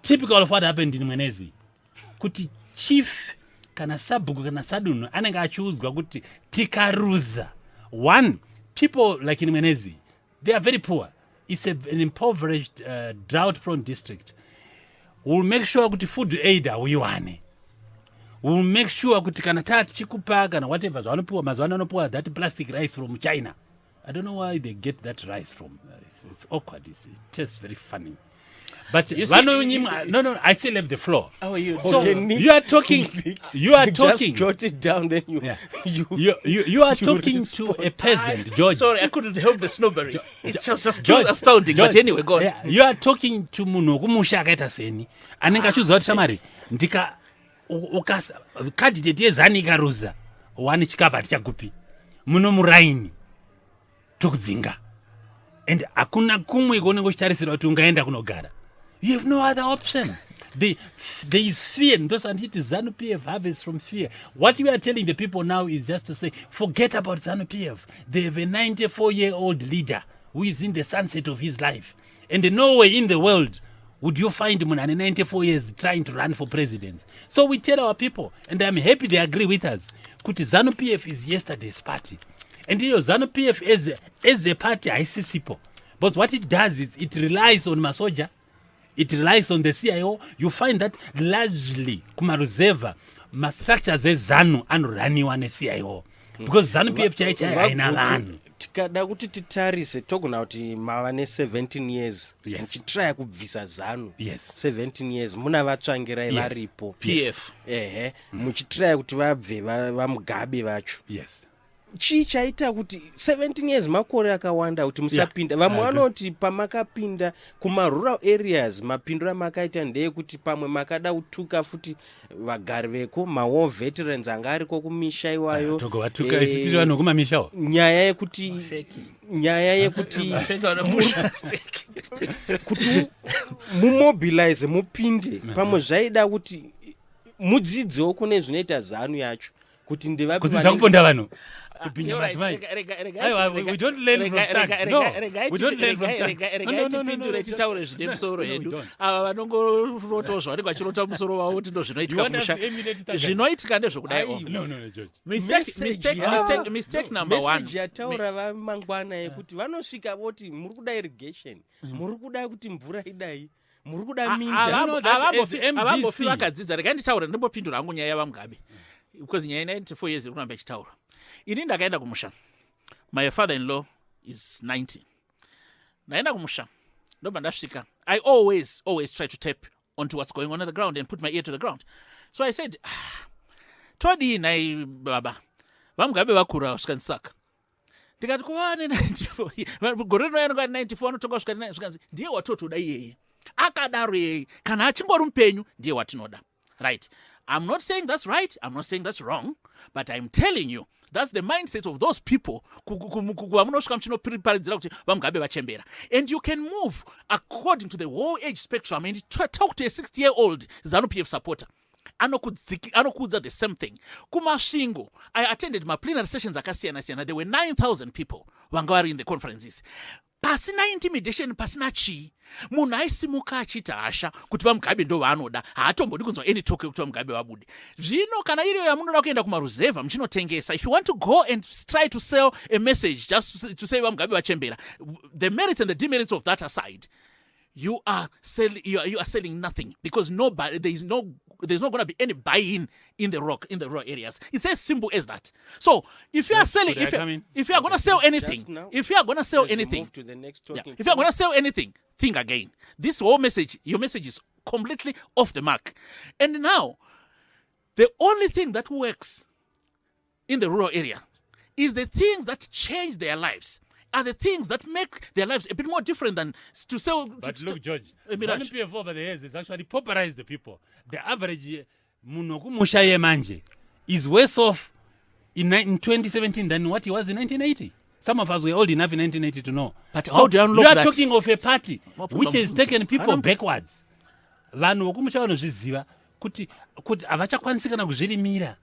Typical of what happened in Mwenezi. Kuti chief kana Sabuku kana Sadunu anenge achuzwa kuti tikaruza. One, people like in Mwenezi, they are very poor. It's an impoverished, drought-prone district. We'll make sure kuti food aid awiwane. We'll make sure kuti kana tati chikupa kana whatever mazwana that plastic rice from China. I don't know why they get that rice from. It's awkward. It tastes very funny. But you see, no, I still have the floor. Oh, so you are talking. You are talking. Just jot it down, then you. Yeah. You are talking to a peasant, George. Sorry, I couldn't help the snobbery. It's just too astounding. George, but anyway, go on. Yeah, you are talking to munhu kumusha akaita seni. Anenge achiudza kuti shamari ndika candidate yezani ikaruza wani chikava tichagupi muno muraini tokudzinga, and hakuna kumwe konenge uchitarisira kuti ungaenda kunogara. You have no other option. There is fear, and those anti ZANU-PF harvest from fear. What we are telling the people now is just to say, forget about ZANU-PF. They have a 94-year-old leader who is in the sunset of his life, and nowhere in the world would you find him at 94 years trying to run for president. So we tell our people, and I'm happy they agree with us, kuti ZANU-PF is yesterday's party. And ZANU-PF as a party, I see people. But what it does is it relies on Masoja, it relies on the CIO. You find that largely kumaruzeva structures ZANU anoraniwa ne-CIO. Because ZANU-PF chaichai haina vanhu. Tikada kuti titarise togona kuti mava ne-17 years muchitraya kubvisa ZANU. Yes. 17 years muna vatsvangirai varipo PF. muchitraya kuti vabve vamugabe vacho. Yes. Chii chaita kuti 17 years makore akawanda kuti musapinda. Vamwe vanoti pamakapinda kuma-rural areas mapindura makaita ndeyekuti pamwe makada kutuka futi vagari veko ma-war veterans anga ariko kumisha iwayo. Togovatuka isitiri vanhu kumamishawo. Nyaya yekuti kuti mumobilize mupinde pamwe zvaida kuti mudzidzewo kune zvinoita ZANU yacho kuti ndevapi kudzidza kuponda vanhu. We don't learn from facts. No, we don't learn from facts. Mistake number one. Message yataura vaMangwana yekuti vanosvika voti muri kuda irrigation, muri kuda kuti mvura idai, muri kuda minja. Avambofi vakadzidza. Regai nditaura ndimbopindura hangu nyaya yavaMugabe. Because nyaya 94 years iri kuramba ichitaura. Ini ndakaenda kumusha. My father-in-law is 90. Naenda kumusha. Ndobva ndasvika. I always try to tap onto what's going on the ground and put my ear to the ground. So I said, todi nai baba. VaMugabe vakura kusvika ndisaka. Ndikati kuwane 94. Gore rinoenda 94 anotonga kusvika 94. Ndiye watotoda iyeye. Akadaro yeye. Kana achingori mupenyu ndiye watinoda. Right. I'm not saying that's right. I'm not saying that's wrong. But I'm telling you, that's the mindset of those people. And you can move according to the whole age spectrum and talk to a 60-year-old ZANU-PF supporter. anokudza the same thing. Kumasvingo, I attended my plenary sessions akasiyana-siyana. There were 9,000 people vanga vari in the conferences. Pasina intimidation, pasina chi. Munhu aisimuka achiti hasha kuti vaMugabe ndo vaanoda. Haatombodi kunzwa any talk yekuti vaMugabe vabude. Zvino kana iriyo yamunoda kuenda kumaruzevha muchinotengesa, if you want to go and try to sell a message just to say vaMugabe vachembera, the merits and the demerits of that aside, you are selling nothing, because there's not going to be any buy-in in the rural areas. It's as simple as that. So if you are selling, if you are going to sell anything, if you are going to sell anything, if you are going to sell anything, think again. This whole message, your message is completely off the mark. And now, the only thing that works in the rural area is the things that change their lives. Are the things that make their lives a bit more different than to sell. But look, George, ZANU-PF over the years has actually pauperized the people. The average munoku mushaye manje is worse off in 2017 than what he was in 1980. Some of us were old enough in 1980 to know. But so how do you unlock that? You are talking of a party which has taken people backwards. Vanhu vokumusha vanozviziva kuti avachakwanisika kuzvirimira.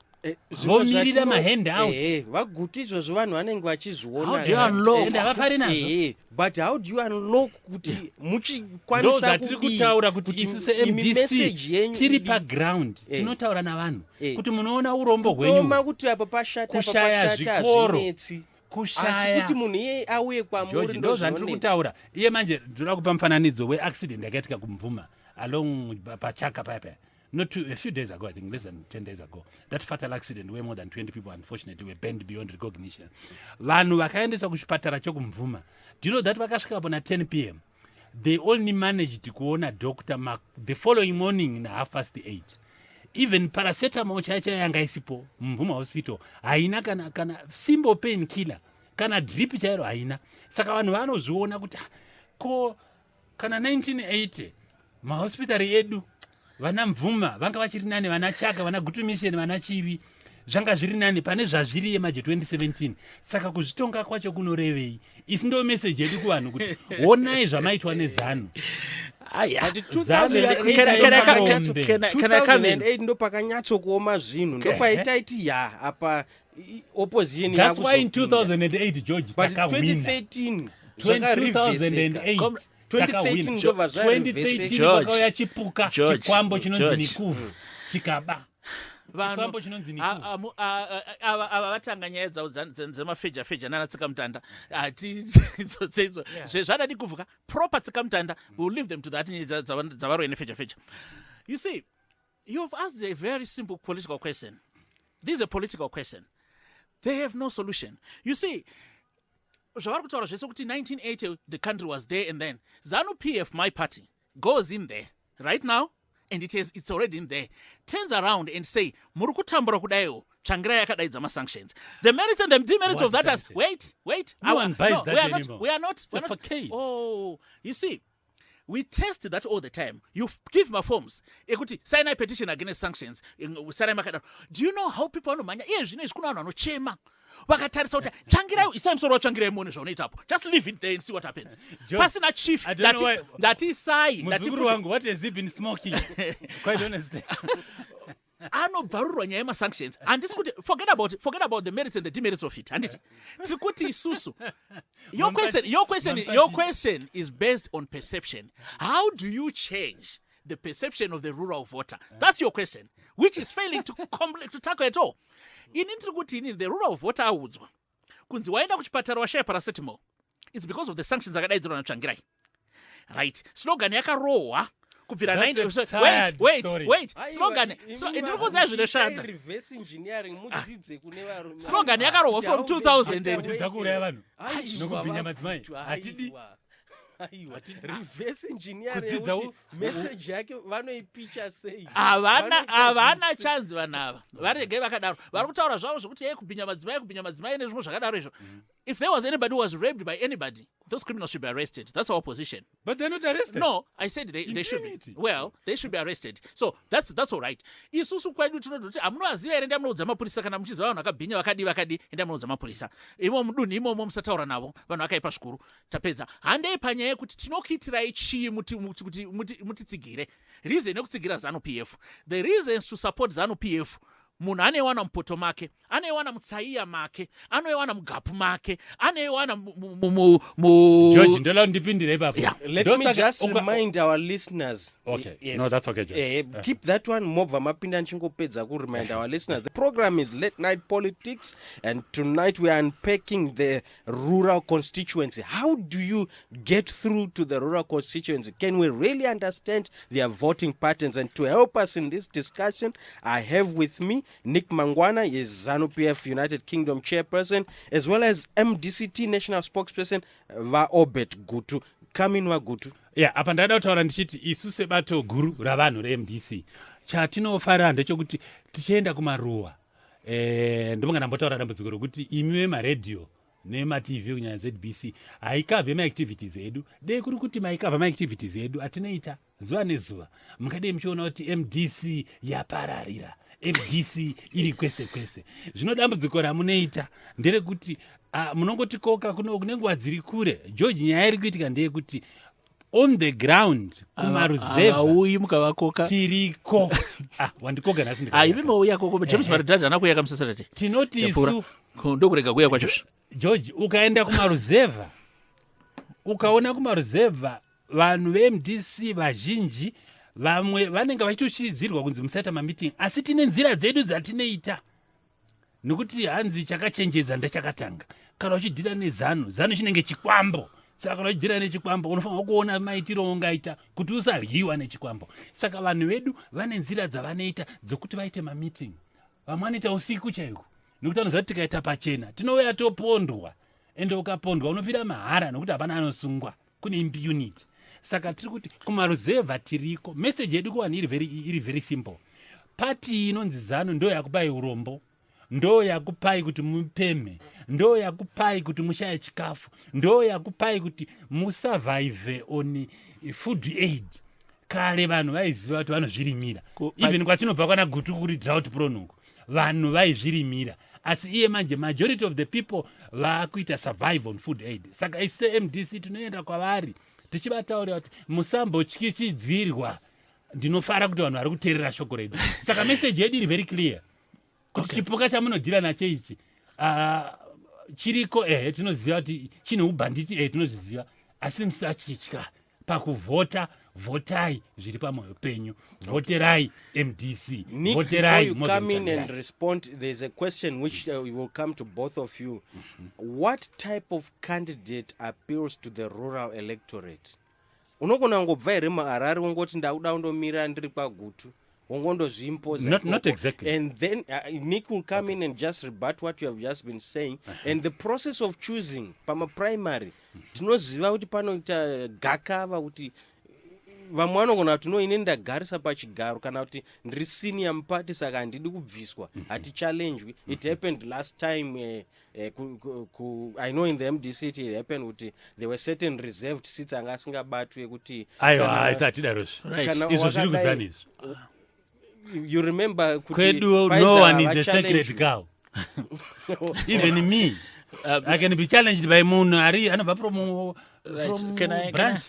Vomirira mahandouts. Vagutu izvozvo vanhu vanenge vachizviona. How do you unlock? Havafari nazvo. But how do you unlock kuti muchikwanisa kutaura kuti isusu MDC tiri paground tinotaura navanhu kuti munoona urombo hwenyu kuti apa pashata zvinetsi kushaya kuti munhu iye auye kwamuri ndo zvandiri kutaura. Iye manje ndinoda kupa mufananidzo weaccident yakaitika kumvuma along pachaka papa. Not a few days ago, I think less than 10 days ago, that fatal accident where more than 20 people unfortunately were banned beyond recognition. Vanhu vakaendesa kuchipatara chokumvuma. Do you know that vakasvika apo na 10 p.m. They only managed kuona doctor the following morning in 8:30. Even paracetamol chaicha yanga isipo mvuma hospital haina kana simple pain killer kana drip chairo haina. Saka vanhu vanozviona kuti ko kana 1980 mahospitari edu vana mvuma vanga vachiri nani, vana chaka, vana Gutu mission, vana chivi zvanga zviri nani pane zvazviri yemaje 2017. Saka kuzvitonga kwacho kunorevei? Isi ndo message yedu kuvanhu kuti onai zvamaitwa neZANU. Aya 2008 ndo pakanyatsokuoma zvinhu, ndo paitaiti ya apa opposition. That's why in 2008 George takawina. 2008 2013 vakauya chipuka chikwambo chinonzi Nikuvu chikaba chikwambo chinonzi Nikuvu. Ava vatanga nyaya dzavo dzemafeja nana tsikamutanda zvada Nikuvuka proper tsikamutanda. We'll leave them to that dzavaroi nefeja. You see, you've asked a very simple political question. This is a political question. They have no solution. You see, zvavari kutaura zvese kuti 1980 the country was there, and then ZANU-PF, my party, goes in there right now, and it's already in there, turns around and say muri kutambura kudaiwo tsvangirai yakadaidza masanctions. The merits and the demerits of that is wait no one buys that anymore. We are not oh, you see, we test that all the time. You give my forms ekuti sign a petition against sanctions. Do you know how people anomanya zvino izvi kuna vanhu vanochema vakatarisa kuti tsvangirai isai musoro watsvangirai muone zvaunoitapo, just leave it there and see what happens. Pasina chief that is sai muzukuru wangu, what has he been smoking? Quite honestly. Anobvarurwa nyaya yemasanctions. Handisi kuti forget about the merits and the demerits of it. Handiti tiri kuti isusu, your question is based on perception. How do you change the perception of the rural voter? That's your question, which is failing to tackle at all. Inini kuti the rural voter audzwa kunzi waenda kuchipatara washaya paracetamol, it's because of the sanctions akadaidzirwa natsvangirai. Right, slogan yakarohwa kubvira 90. Wait, slogan ndikuudza zvinoshanda. Reverse engineering mudzidze kune varume. Slogan yakarohwa from 2000 ndidzakuuraya vanhu nokubhinya madzimai hatidi. Reverse engineering message yake vanoipicha sei? Havana chance vanava. Varege vakadaro. Vari kutaura zvavo zvokuti kubhinya madzimai nezvimwe zvakadaro izvo. If there was anybody who was raped by anybody those criminals should be arrested. That's our position. But they're not arrested. No, I said they should be. Well, they should be arrested. So that's all right. Isusu kwedu tinoti amunoziva ere ndamunodza mapurisa kana muchiziva vanhu vakabhinya vakadi enda munodza mapurisa. Imo mudunhu imomo musataura navo vanhu vakaipa zvikuru. Tapedza. Handei panyaya yekuti tinokuitirai chii mutitsigire. Reason yekutsigira ZANU-PF. The reasons to support ZANU-PF. Munhu aneiwana mupoto make, aneiwana mutsaiya make, anoiwana mugapu make, aneiwana George, ndola ndipindire ipapo. Let me just remind our listeners. Okay. Yes. No, that's okay, George. Keep that one mobva mapinda nchingopedza ku remind our listeners. The program is Late Night Politics, and tonight we are unpacking the rural constituency. How do you get through to the rural constituency? Can we really understand their voting patterns? And to help us in this discussion, I have with me Nick Mangwana is ZANU-PF United Kingdom chairperson, as well as MDC-T national spokesperson va Obert Gutu. Come in wa Gutu. Yeah, apa ndada kutaura ndichiti isu sebato guru ravanhu reMDC chatinofara ndechokuti tichienda kumaruwa ndobonga ndambotaura dambudziko rokuti imi vemaredhiyo nematv kunyanya ZBC haikavhe maactivities edu dei kuri kuti maikavha maactivities edu atinoita zuva nezuva mukadei muchiona kuti MDC yapararira, MDC iri kwese kwese. Zvino dambudziko ramunoita nderekuti munongotikoka kunenguva dziri kure. George, nyaya iri kuitika ndeyekuti on the ground kumaruzeva uyi mukavakoka tiriko wandikoka nhasi ivi mauya koko James Maridad anakuya kamusasarate tinoti isu ndokurega kuya kwacho. George, ukaenda kumaruzeva ukaona kumaruzeva vanhu veMDC vazhinji vamwe vanenge vachitoshidzirwa kunzi musaita mameeting, asi tine nzira dzedu dzatinoita nekuti hanzi chakachenjedza ndachakatanga. Kana uchidhira nezano chinenge chikwambo, saka kana uchidhira nechikwambo unofanira kuona maitiro ongaita kuti usaryiwa nechikwambo. Saka vanhu vedu vane nzira dzavanoita dzokuti vaite mameeting. Vamwe vanoita usiku chaiko nekuti anoziva kuti tikaita pachena tinouya topondwa, ende ukapondwa unopfira mahara nekuti hapana anosungwa, kune impunity. Saka tiri kuti kumaruzeva tiriko. Message yedu kuvanhu iri very simple. Party inonzi ZANU ndo yakupai urombo, ndo yakupai kuti mupeme, ndo yakupai kuti mushaye chikafu, ndo yakupai kuti musurvive on food aid. Kare vanhu vaiziva kuti vanozvirimira. Even kwatinobva kwana Gutu kuri drought prone vanhu vaizvirimira. Asi iye manje majority of the people vakuita survive on food aid. Saka isi MDC tinoenda kwavari tichivataurira kuti musambotyichidzirwa. Ndinofara kuti vanhu vari kuteerera shoko redu. Saka message yedu iri very clear kuti chipuka chamunodhira nacho ichi chiriko, tinoziva kuti chine ubhanditi, tinozviziva, asi musachitya pakuvhota. Votai zviri pamwoyo penyu. Voterai MDC. Nick, voterai. before you come in and respond, there's a question which will come to both of you. What type of candidate appeals to the rural electorate? Unogona ngobva ere maharare wongoti ndauda undomira ndiri paGutu wongondozviimposa. Not exactly. And then Nick will come in and just rebut what you have just been saying. And the process of choosing pama primary tinoziva kuti panoita gakava kuti vamwe vanogona kuti no ine ndagarisa pachigaro kana kuti ndiri senior mupati saka handidi kubviswa, hatichallenge. It happened last time. I know in the MDC-T it happened kuti there were certain reserved seats anga asingabatwe kuti you remember kuti no one is a secret cow. Even me, I can be challenged by munhu ari anobva from branch.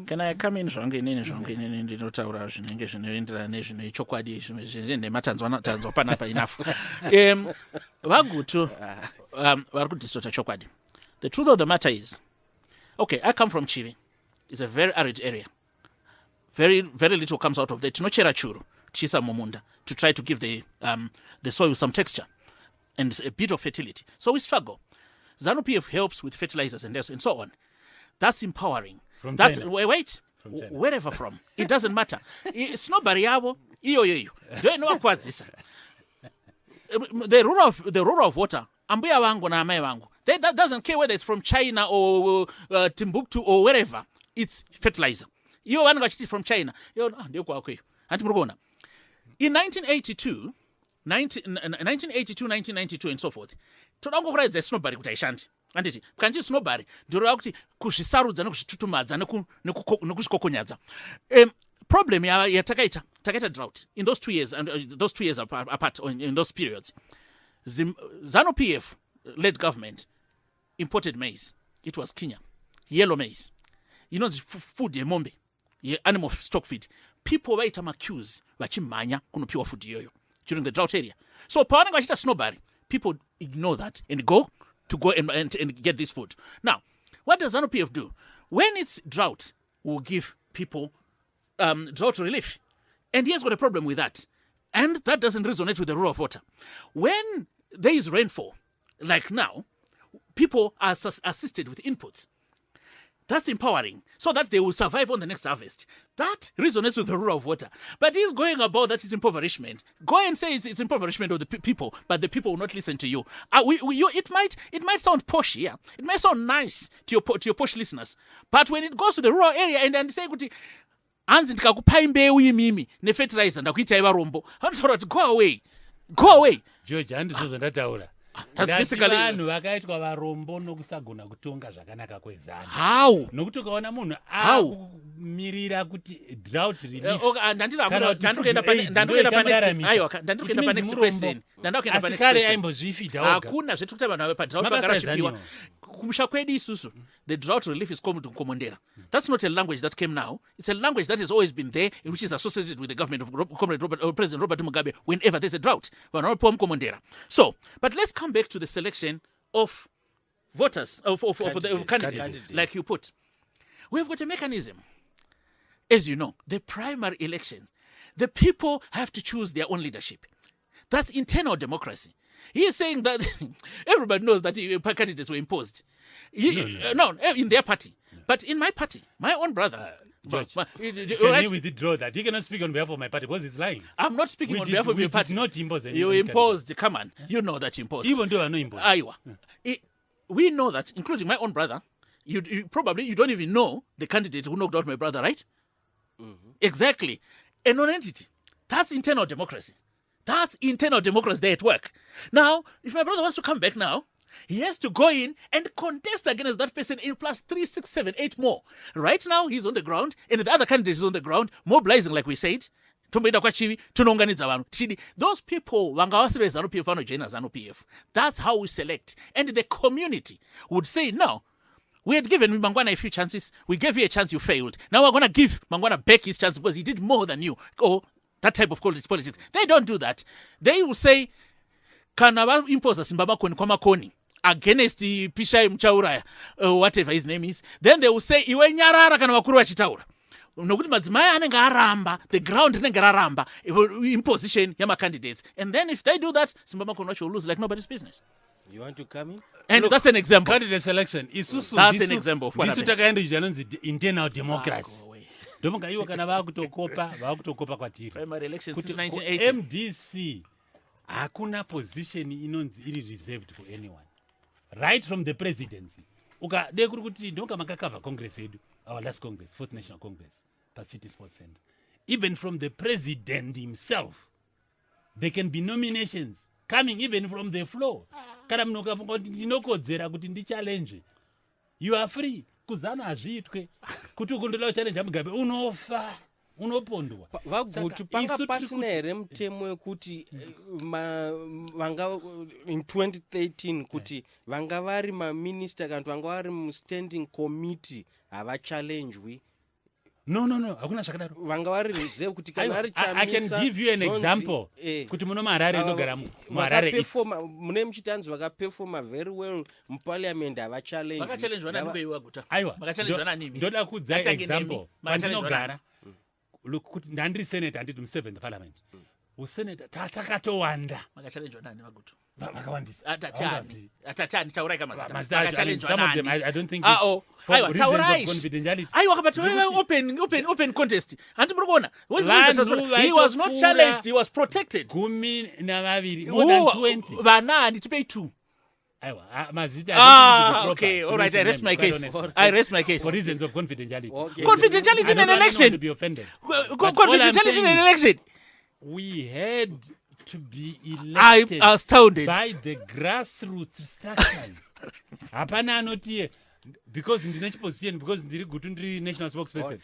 Can I come in zvangu inini ndinotaura zvinenge zvinoenderana nezvine chokwadi nematanzwa panapa enough. Vagutu vari kudistota chokwadi. The truth of the matter is, okay, I come from Chivi. It's a very arid area. Very, very little comes out of there. Tinochera churu, chisa mumunda, to try to give the soil some texture and a bit of fertility. So we struggle. ZANU-PF helps with fertilizers and so on. That's empowering. From That's China. Wait, wherever from. It doesn't matter. It's not barrier. The rural of water. Ambuya wangu na amai wangu. That doesn't care whether it's from China or Timbuktu or wherever. It's fertilizer. You want to get from China. In 1982, 1992, and so forth, Todango Pride is snowberry with Ashanti. anditi kanji snobari ndoreva kuti kuzvisarudza nekuzvitutumadza nekuzvikokonyadza. Problem takaita drought in those 2 years, and those 2 years apart in those periods. ZANU-PF led government imported maize. It was Kenya, yellow maize. You know, the food yemombe, animal stock feed. People wait queues vachimhanya kunopiwa food yoyo during the drought area. So pavanenge vachita snowbari, people ignore that and go and get this food. Now, what does ZANU-PF do? When it's drought, we'll give people drought relief. And he has got a problem with that. And that doesn't resonate with the rule of water. When there is rainfall, like now, people are assisted with inputs. That's empowering, so that they will survive on the next harvest. That resonates with the rule of water. But he's going about that it's impoverishment. Go and say it's impoverishment of the people, but the people will not listen to you. It might sound posh, yeah. It might sound nice to your posh listeners. But when it goes to the rural area and say, hanzi ndikakupa mbeu imimi nefertilizer ndakuitai varombo, vanotaura kuti go away. George, handizvo ndataura. That's basically vanhu vakaitwa varombo nokusagona kutonga zvakanaka kwezana. How? Nokuti ukaona munhu akumirira kuti drought relief. Ndandokuenda pane next question. Asikare aimbozvifita oga. Hakuna zvetikuti vanhu padrought vagarachipiwa. Kumusha kwedu isusu, the drought relief is called Komondera. That's not a language that came now. It's a language that has always been there, and which is associated with the government of President Robert Mugabe whenever there's a drought. So, but let's come back to the selection of voters, of the candidates, like you put. We've got a mechanism. As you know, the primary election, the people have to choose their own leadership. That's internal democracy. He is saying that everybody knows that candidates were imposed. No, in their party. No. But in my party, my own brother. George, can you withdraw that? You cannot speak on behalf of my party because it's lying. I'm not speaking on behalf of your party. Did not impose any. You imposed, come on. You know that you imposed. Even though I know imposed. Aiwa. We know that, including my own brother. You probably, you don't even know the candidate who knocked out my brother, right? Mm-hmm. Exactly. A non-entity. That's internal democracy. That's internal democracy there at work. Now, if my brother wants to come back now, he has to go in and contest against that person in plus 3, 6, 7, 8 more. Right now, he's on the ground, and the other candidate is on the ground, mobilizing, like we said. Those people, ZANU-PF. That's how we select. And the community would say, no, we had given Mangwana a few chances. We gave you a chance, you failed. Now we're going to give Mangwana back his chance because he did more than you. Or that type of politics. They don't do that. They will say, Kanaba impose Zimbabwe Kwamakoni against the Pishai Mchauraya, whatever his name is. Then they will say, Iwe Nyarara Kanawakuru Chitaura. The ground imposition Yama candidates. And then if they do that, Zimbabwe will lose like nobody's business. You want to come in? And look, that's an example. Candidate selection. That's an example of what I meant. Internal democracy. Primary elections since 1980. MDC, hakuna position inonzi iri reserved for anyone. Right from the presidency. Congress, our last Congress, Fourth National Congress, per City Sports Center. Even from the president himself, there can be nominations coming even from the floor. You are free. Kuzana azvitwe kuti ukundula challenge Mugabe unofa unopondwa vagutu panga pasina here mutemo wekuti vanga in 2013 kuti vanga vari maminister kana vanga vari mu-standing committee havachallengewi. No, hakuna zvakadaro. Vanga vari reserve kuti kana ari chamisa. I can give you an example. Kuti muno Harare ndogara Harare East. Mune muchitanzi vakaperforma very well muparliament havachallenge. Vakachallenge vana ndibeiwa guta. Aiwa. Vakachallenge vana nimi. Ndoda kudza example. Pandinogara. Kuti ndandiri senator anditi mu7th parliament. Usenator takatowanda. Vakachallenge vana vagutu. Vakawandisa. Atachani taurai kama sita. Vakachallenge some of them I don't think. For reasons of confidentiality. But open contest. He was not challenged. He was protected. More than 20. Vana nditipei 2. Okay, all right. I rest my case. For reasons of confidentiality. Okay. Confidentiality in an election. To be offended. Confidentiality in an election. We had to be elected I'm astounded. by the grassroots structures. Hapana anoti because ndine chiposition because ndiri Gutu ndiri national spokesperson.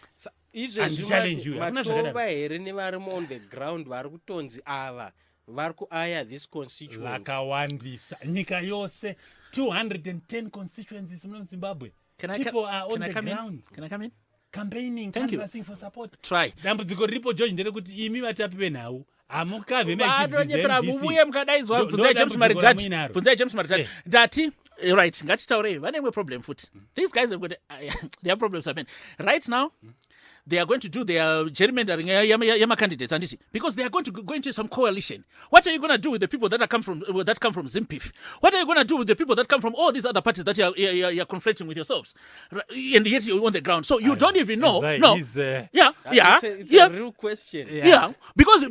Izvezvi challenge you. matova here nevari on the ground vari kutonzi ava vari kuaya this constituency Vakawandisa nyika yose 210 constituencies in Zimbabwe. People are on the ground. Can I come in? Campaigning, canvassing for support. Try. Dambudziko riripo George nderekuti imi vatapi venhau amukave muye mukadaidzwa bvunzai James Maridadi ndati right ngatitaurei vane imwe problem futi. These guys have got their problems happen right now. They are going to do their gerrymandering yama candidates and because they are going to go into some coalition. What are you going to do with the people that come from ZANU-PF? What are you going to do with the people that come from all these other parties that you are conflicting with yourselves? And yet you're on the ground, so you don't even know. No, it's a real question. Yeah, because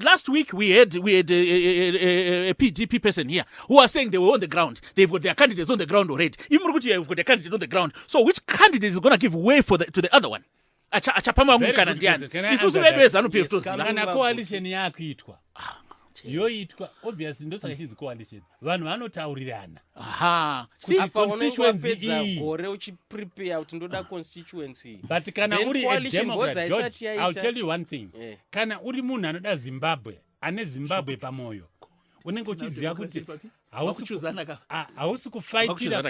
last week we had a PDP person here who was saying they were on the ground. They've got their candidates on the ground already. Even you've got a candidate on the ground. So which candidate is going to give way to the other one? Achapama mukana ndiani isusu vedu vezanu-PF toziva kana coalition yakuitwa yoitwa obviously ndosaka chizi coalition vanhu vanotaurirana constituency gore uchiprepare kuti ndoda constituency but kana uri a Democrat George, I'll tell you one thing kana uri munhu anoda Zimbabwe ane Zimbabwe pamoyo unenge uchiziva kuti hausi kufaitira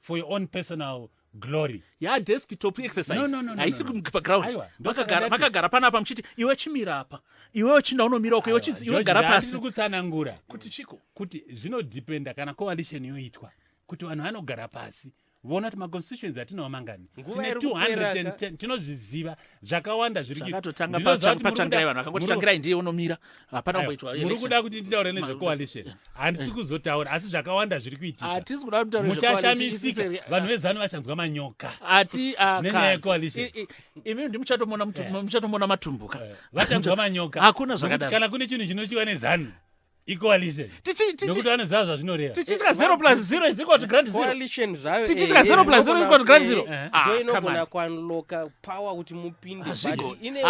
for your own personal glory. Desktop exercise. No. Haisi kubackground. Makagara panapa mchiti iwe chimira apa. Iwe uchinda unomira uko iwe gara pasi. Kutsanangura kuti chiko kuti zvinodependa kana coalition yoitwa kuti vanhu vanogara pasi. Vona kuti ma-constitutions atinawo mangani. Tine 210 tinozviziva zvakawanda zviri kuitwa. Zvakatotanga patsvangirai vanhu vakangotsvangirai ndiye unomira. Hapana kuitwa election. Muri kuda kuti nditaure nezve-coalition. Handisi kuzotaura asi zvakawanda zviri kuitika. Hatisi kuda kutaura nezve-coalition. Muchashamisika vanhu vezanu vachanzwa manyoka. Nenyaya ye-coalition. Imi muchatomona matumbuka. Vachanzwa manyoka. Hakuna zvakadaro. Kana kune chinhu chinochiwa nezanu. Coalition. Nokuti vanoziva zvazvinoreva. Tichitka 0+0 is equal to grand 0. Coalition zvave. Tichitka 0+0 is equal to grand 0. Ndio inogona kuunlocka power kuti mupinde but ine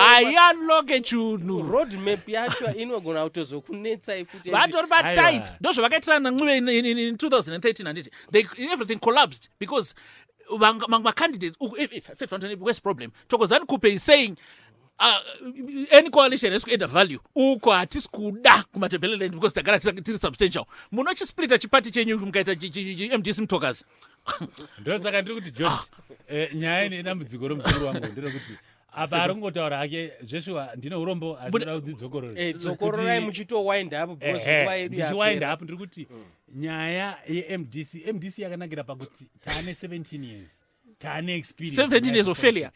unlock chunhu. Road map yacho inogona kutozokunetsa ifuti. Vatori ba tight. Ndozvo vakaitira naNcube in 2013 handiti. Everything collapsed because my candidates where's problem. ZANU-PF is saying any coalition has to add a value. Uko hatisi kuda kumatebelele because tagara tiri substantial. Munochisplit chipati chenyu mukaita MDC mtokazi. Ndo saka ndiri kuti George nyaya ine dambudziko romusoro wangu ndiro kuti apa arongotaura hake zveshuwa ndine urombo atinoda kudzidzokorora. Dzokororai muchito wind up because nguva yedu ya wind up ndiri kuti nyaya ye MDC yakanakira pakuti taane 17 years. Tane experience 17 years of failure.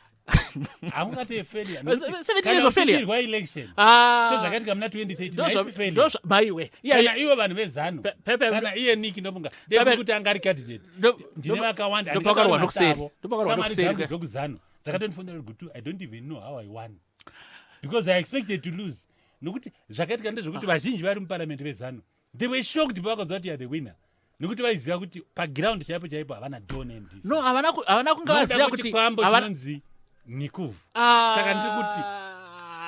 Amungati failure. 17 years of failure. Kwa election. So zvakatika muna 2013 failure. Maiwe. Kana iwo vanhu vezanu. Kana iye Nick ndomunga. Ndekuti angari candidate. Ndine vakawanda ndopakarwa nokuseri. Ndopakarwa nokuseri dzokuzanu. Dzakatonifundira Gutu. I don't even know how I won. Because I expected to lose. Nokuti zvakatika ndezvokuti vazhinji vari muparliament vezanu. They were shocked vakazwa kuti the winner. Nokuti vaiziva kuti paground chaipo havana done MDC. No, havana kunga vaziva kuti pambo chinonzi Nikuvu. Saka ndiri kuti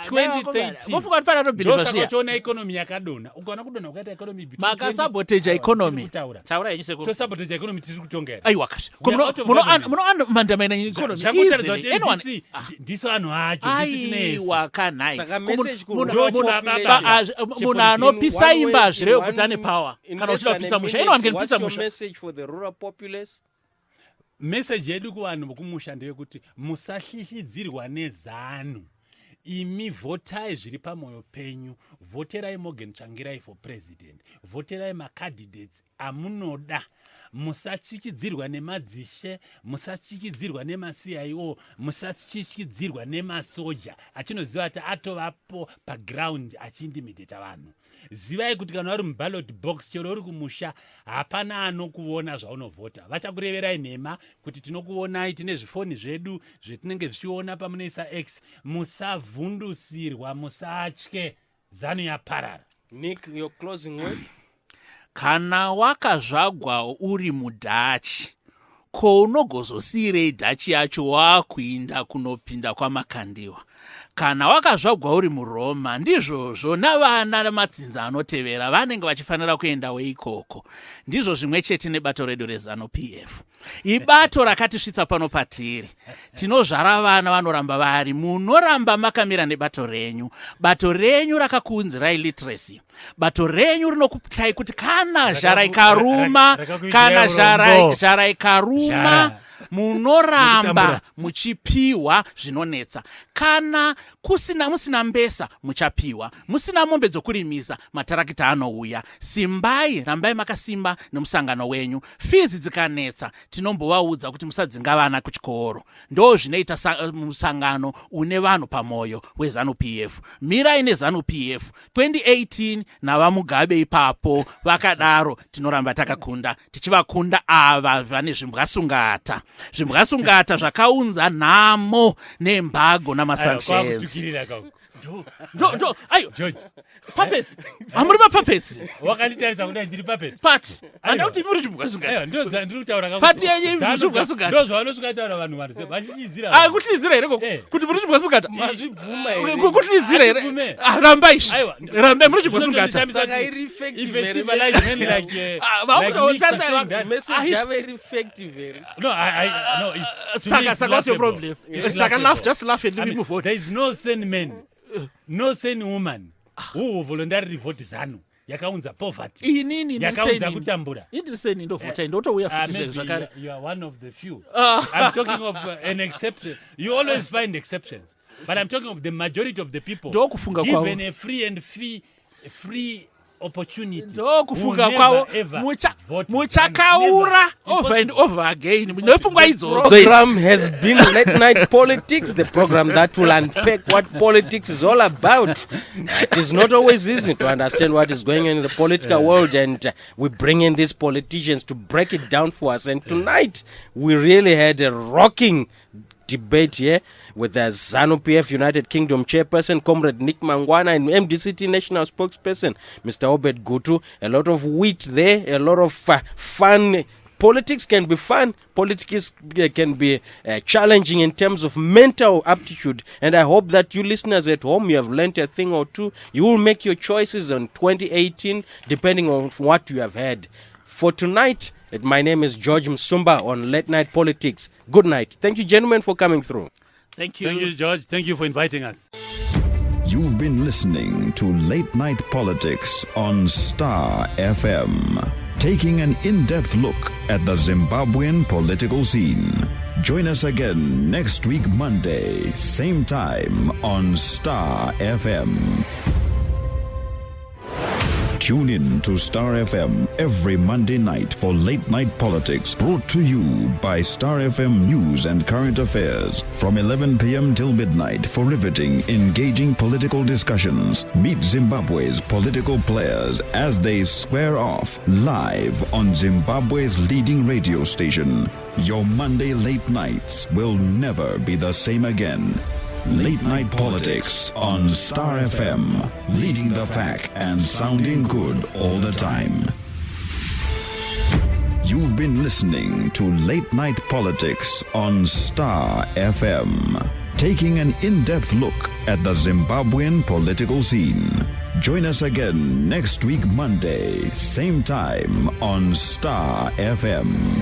2013 ndosakachiona economy yakadona. Ukaona kudona ukaita economy makasabotage economy. Taura yenyu sekuru. Tosabotage economy tiri kutonga here. Aiwa kashi. Muno mandamana economy. Anyone. Ndiso anhu acho. Aiwa kanai. Saka message munhu anopisa imba zvirevo kuti ane power. Kana uchida kupisa musha. Anyone can pisa musha. Message for the rural populace. Message yedu kuvanhu vokumusha ndeyekuti musashishiridzirwa neZANU. Imi votai zviri pamwoyo penyu, voterai Morgan Tsvangirai for president, voterai macandidates amunoda, musachichidzirwa nemadzishe, musachichidzirwa nemaCIO, musachichidzirwa nemasoja achinoziva kuti atovapo paground achiintimidata vanhu. Zivai kuti kana vari muballot box chero uri kumusha hapana anokuona zvaunovhota. Vachakureverai nhema kuti tinokuonai tine zvifoni zvedu zvetinenge zvichiona pamunoisa X. Musavhundusirwa, musatye. ZANU yaparara. Nick, your closing words? Kana wakazvagwa uri muDhachi, ko unogozosiyirei Dhachi yacho wakuinda kunopinda kwamakandiwa. kana wakazvagwa uri muRoma ndizvozvo navana namadzinza anotevera vanenge vachifanira kuendawo ikoko. Ndizvo zvimwe chete nebato redu reZANU-PF. Ibato rakatisvitsa pano patiri. Tinozvara vana vanoramba vari, munoramba makamira nebato renyu. Bato renyu rakakuunzirai literacy. Bato renyu rinokutai kuti kana zhara ikaruma, kana zhara ikaruma, munoramba muchipiwa zvinonetsa. Kana musina mbesa muchapiwa, musina mombe dzokurimisa matarakita anouya. Simbai, rambai makasimba nemusangano wenyu. Fizi dzikanetsa tinombovaudza kuti musadzinga vana kuchikoro. Ndo zvinoita musangano une vanhu pamoyo weZANU-PF. Mirai neZANU-PF 2018 navamugabe ipapo vakadaro tinoramba takakunda, tichivakunda ava vane zvimbwasungata. Zvimbwasungata zvakaunza nhamo nembago namasanctions. Ndo ayo George puppets amuri puppets wakanitaridza kuti ndiri puppet but andauti muri chibwasungata ndo ndiri kutaura part yenyu chibwasungata ndo zvanosvika taura vanhu vachichidzira kutilidzira here kuti muri chibwasungata mazvibvuma here kutilidzira here rambai muri chibwasungata saka irefective message yave irefective here. No, no, it's saka what's your problem? Saka laugh, just laugh and leave me vote. There is no sane man, no sane woman who voluntarily vote ZANU. Yakaunza poverty. Inini yakaunza kutambura. Indiseni ndo vote ndotouya futi zvakare. You are one of the few. I'm talking of an exception. You always find exceptions. But I'm talking of the majority of the people given a free opportunity. Ndokufunga kwawo muchakaura over and over again. Nofungwa idzodzo. Program has been Late Night Politics, the program that will unpack what politics is all about. It is not always easy to understand what is going on in the political world, and we bring in these politicians to break it down for us. And tonight we really had a rocking debate here with the ZANU-PF United Kingdom chairperson, Comrade Nick Mangwana, and MDC-T national spokesperson, Mr. Obert Gutu. A lot of wit there, a lot of fun. Politics can be fun. Politics can be challenging in terms of mental aptitude. And I hope that you listeners at home, you have learned a thing or two. You will make your choices on 2018 depending on what you have heard. For tonight, my name is George Msumba on Late Night Politics. Good night. Thank you, gentlemen, for coming through. Thank you. Thank you, George. Thank you for inviting us. You've been listening to Late Night Politics on StarFM, taking an in-depth look at the Zimbabwean political scene. Join us again next week, Monday, same time on StarFM. Tune in to StarFM every Monday night for Late Night Politics, brought to you by StarFM News and Current Affairs. From 11 p.m. till midnight for riveting, engaging political discussions. Meet Zimbabwe's political players as they square off live on Zimbabwe's leading radio station. Your Monday late nights will never be the same again. Late Night Politics on StarFM, leading the pack and sounding good all the time. You've been listening to Late Night Politics on StarFM, taking an in-depth look at the Zimbabwean political scene. Join us again next week, Monday, same time on StarFM.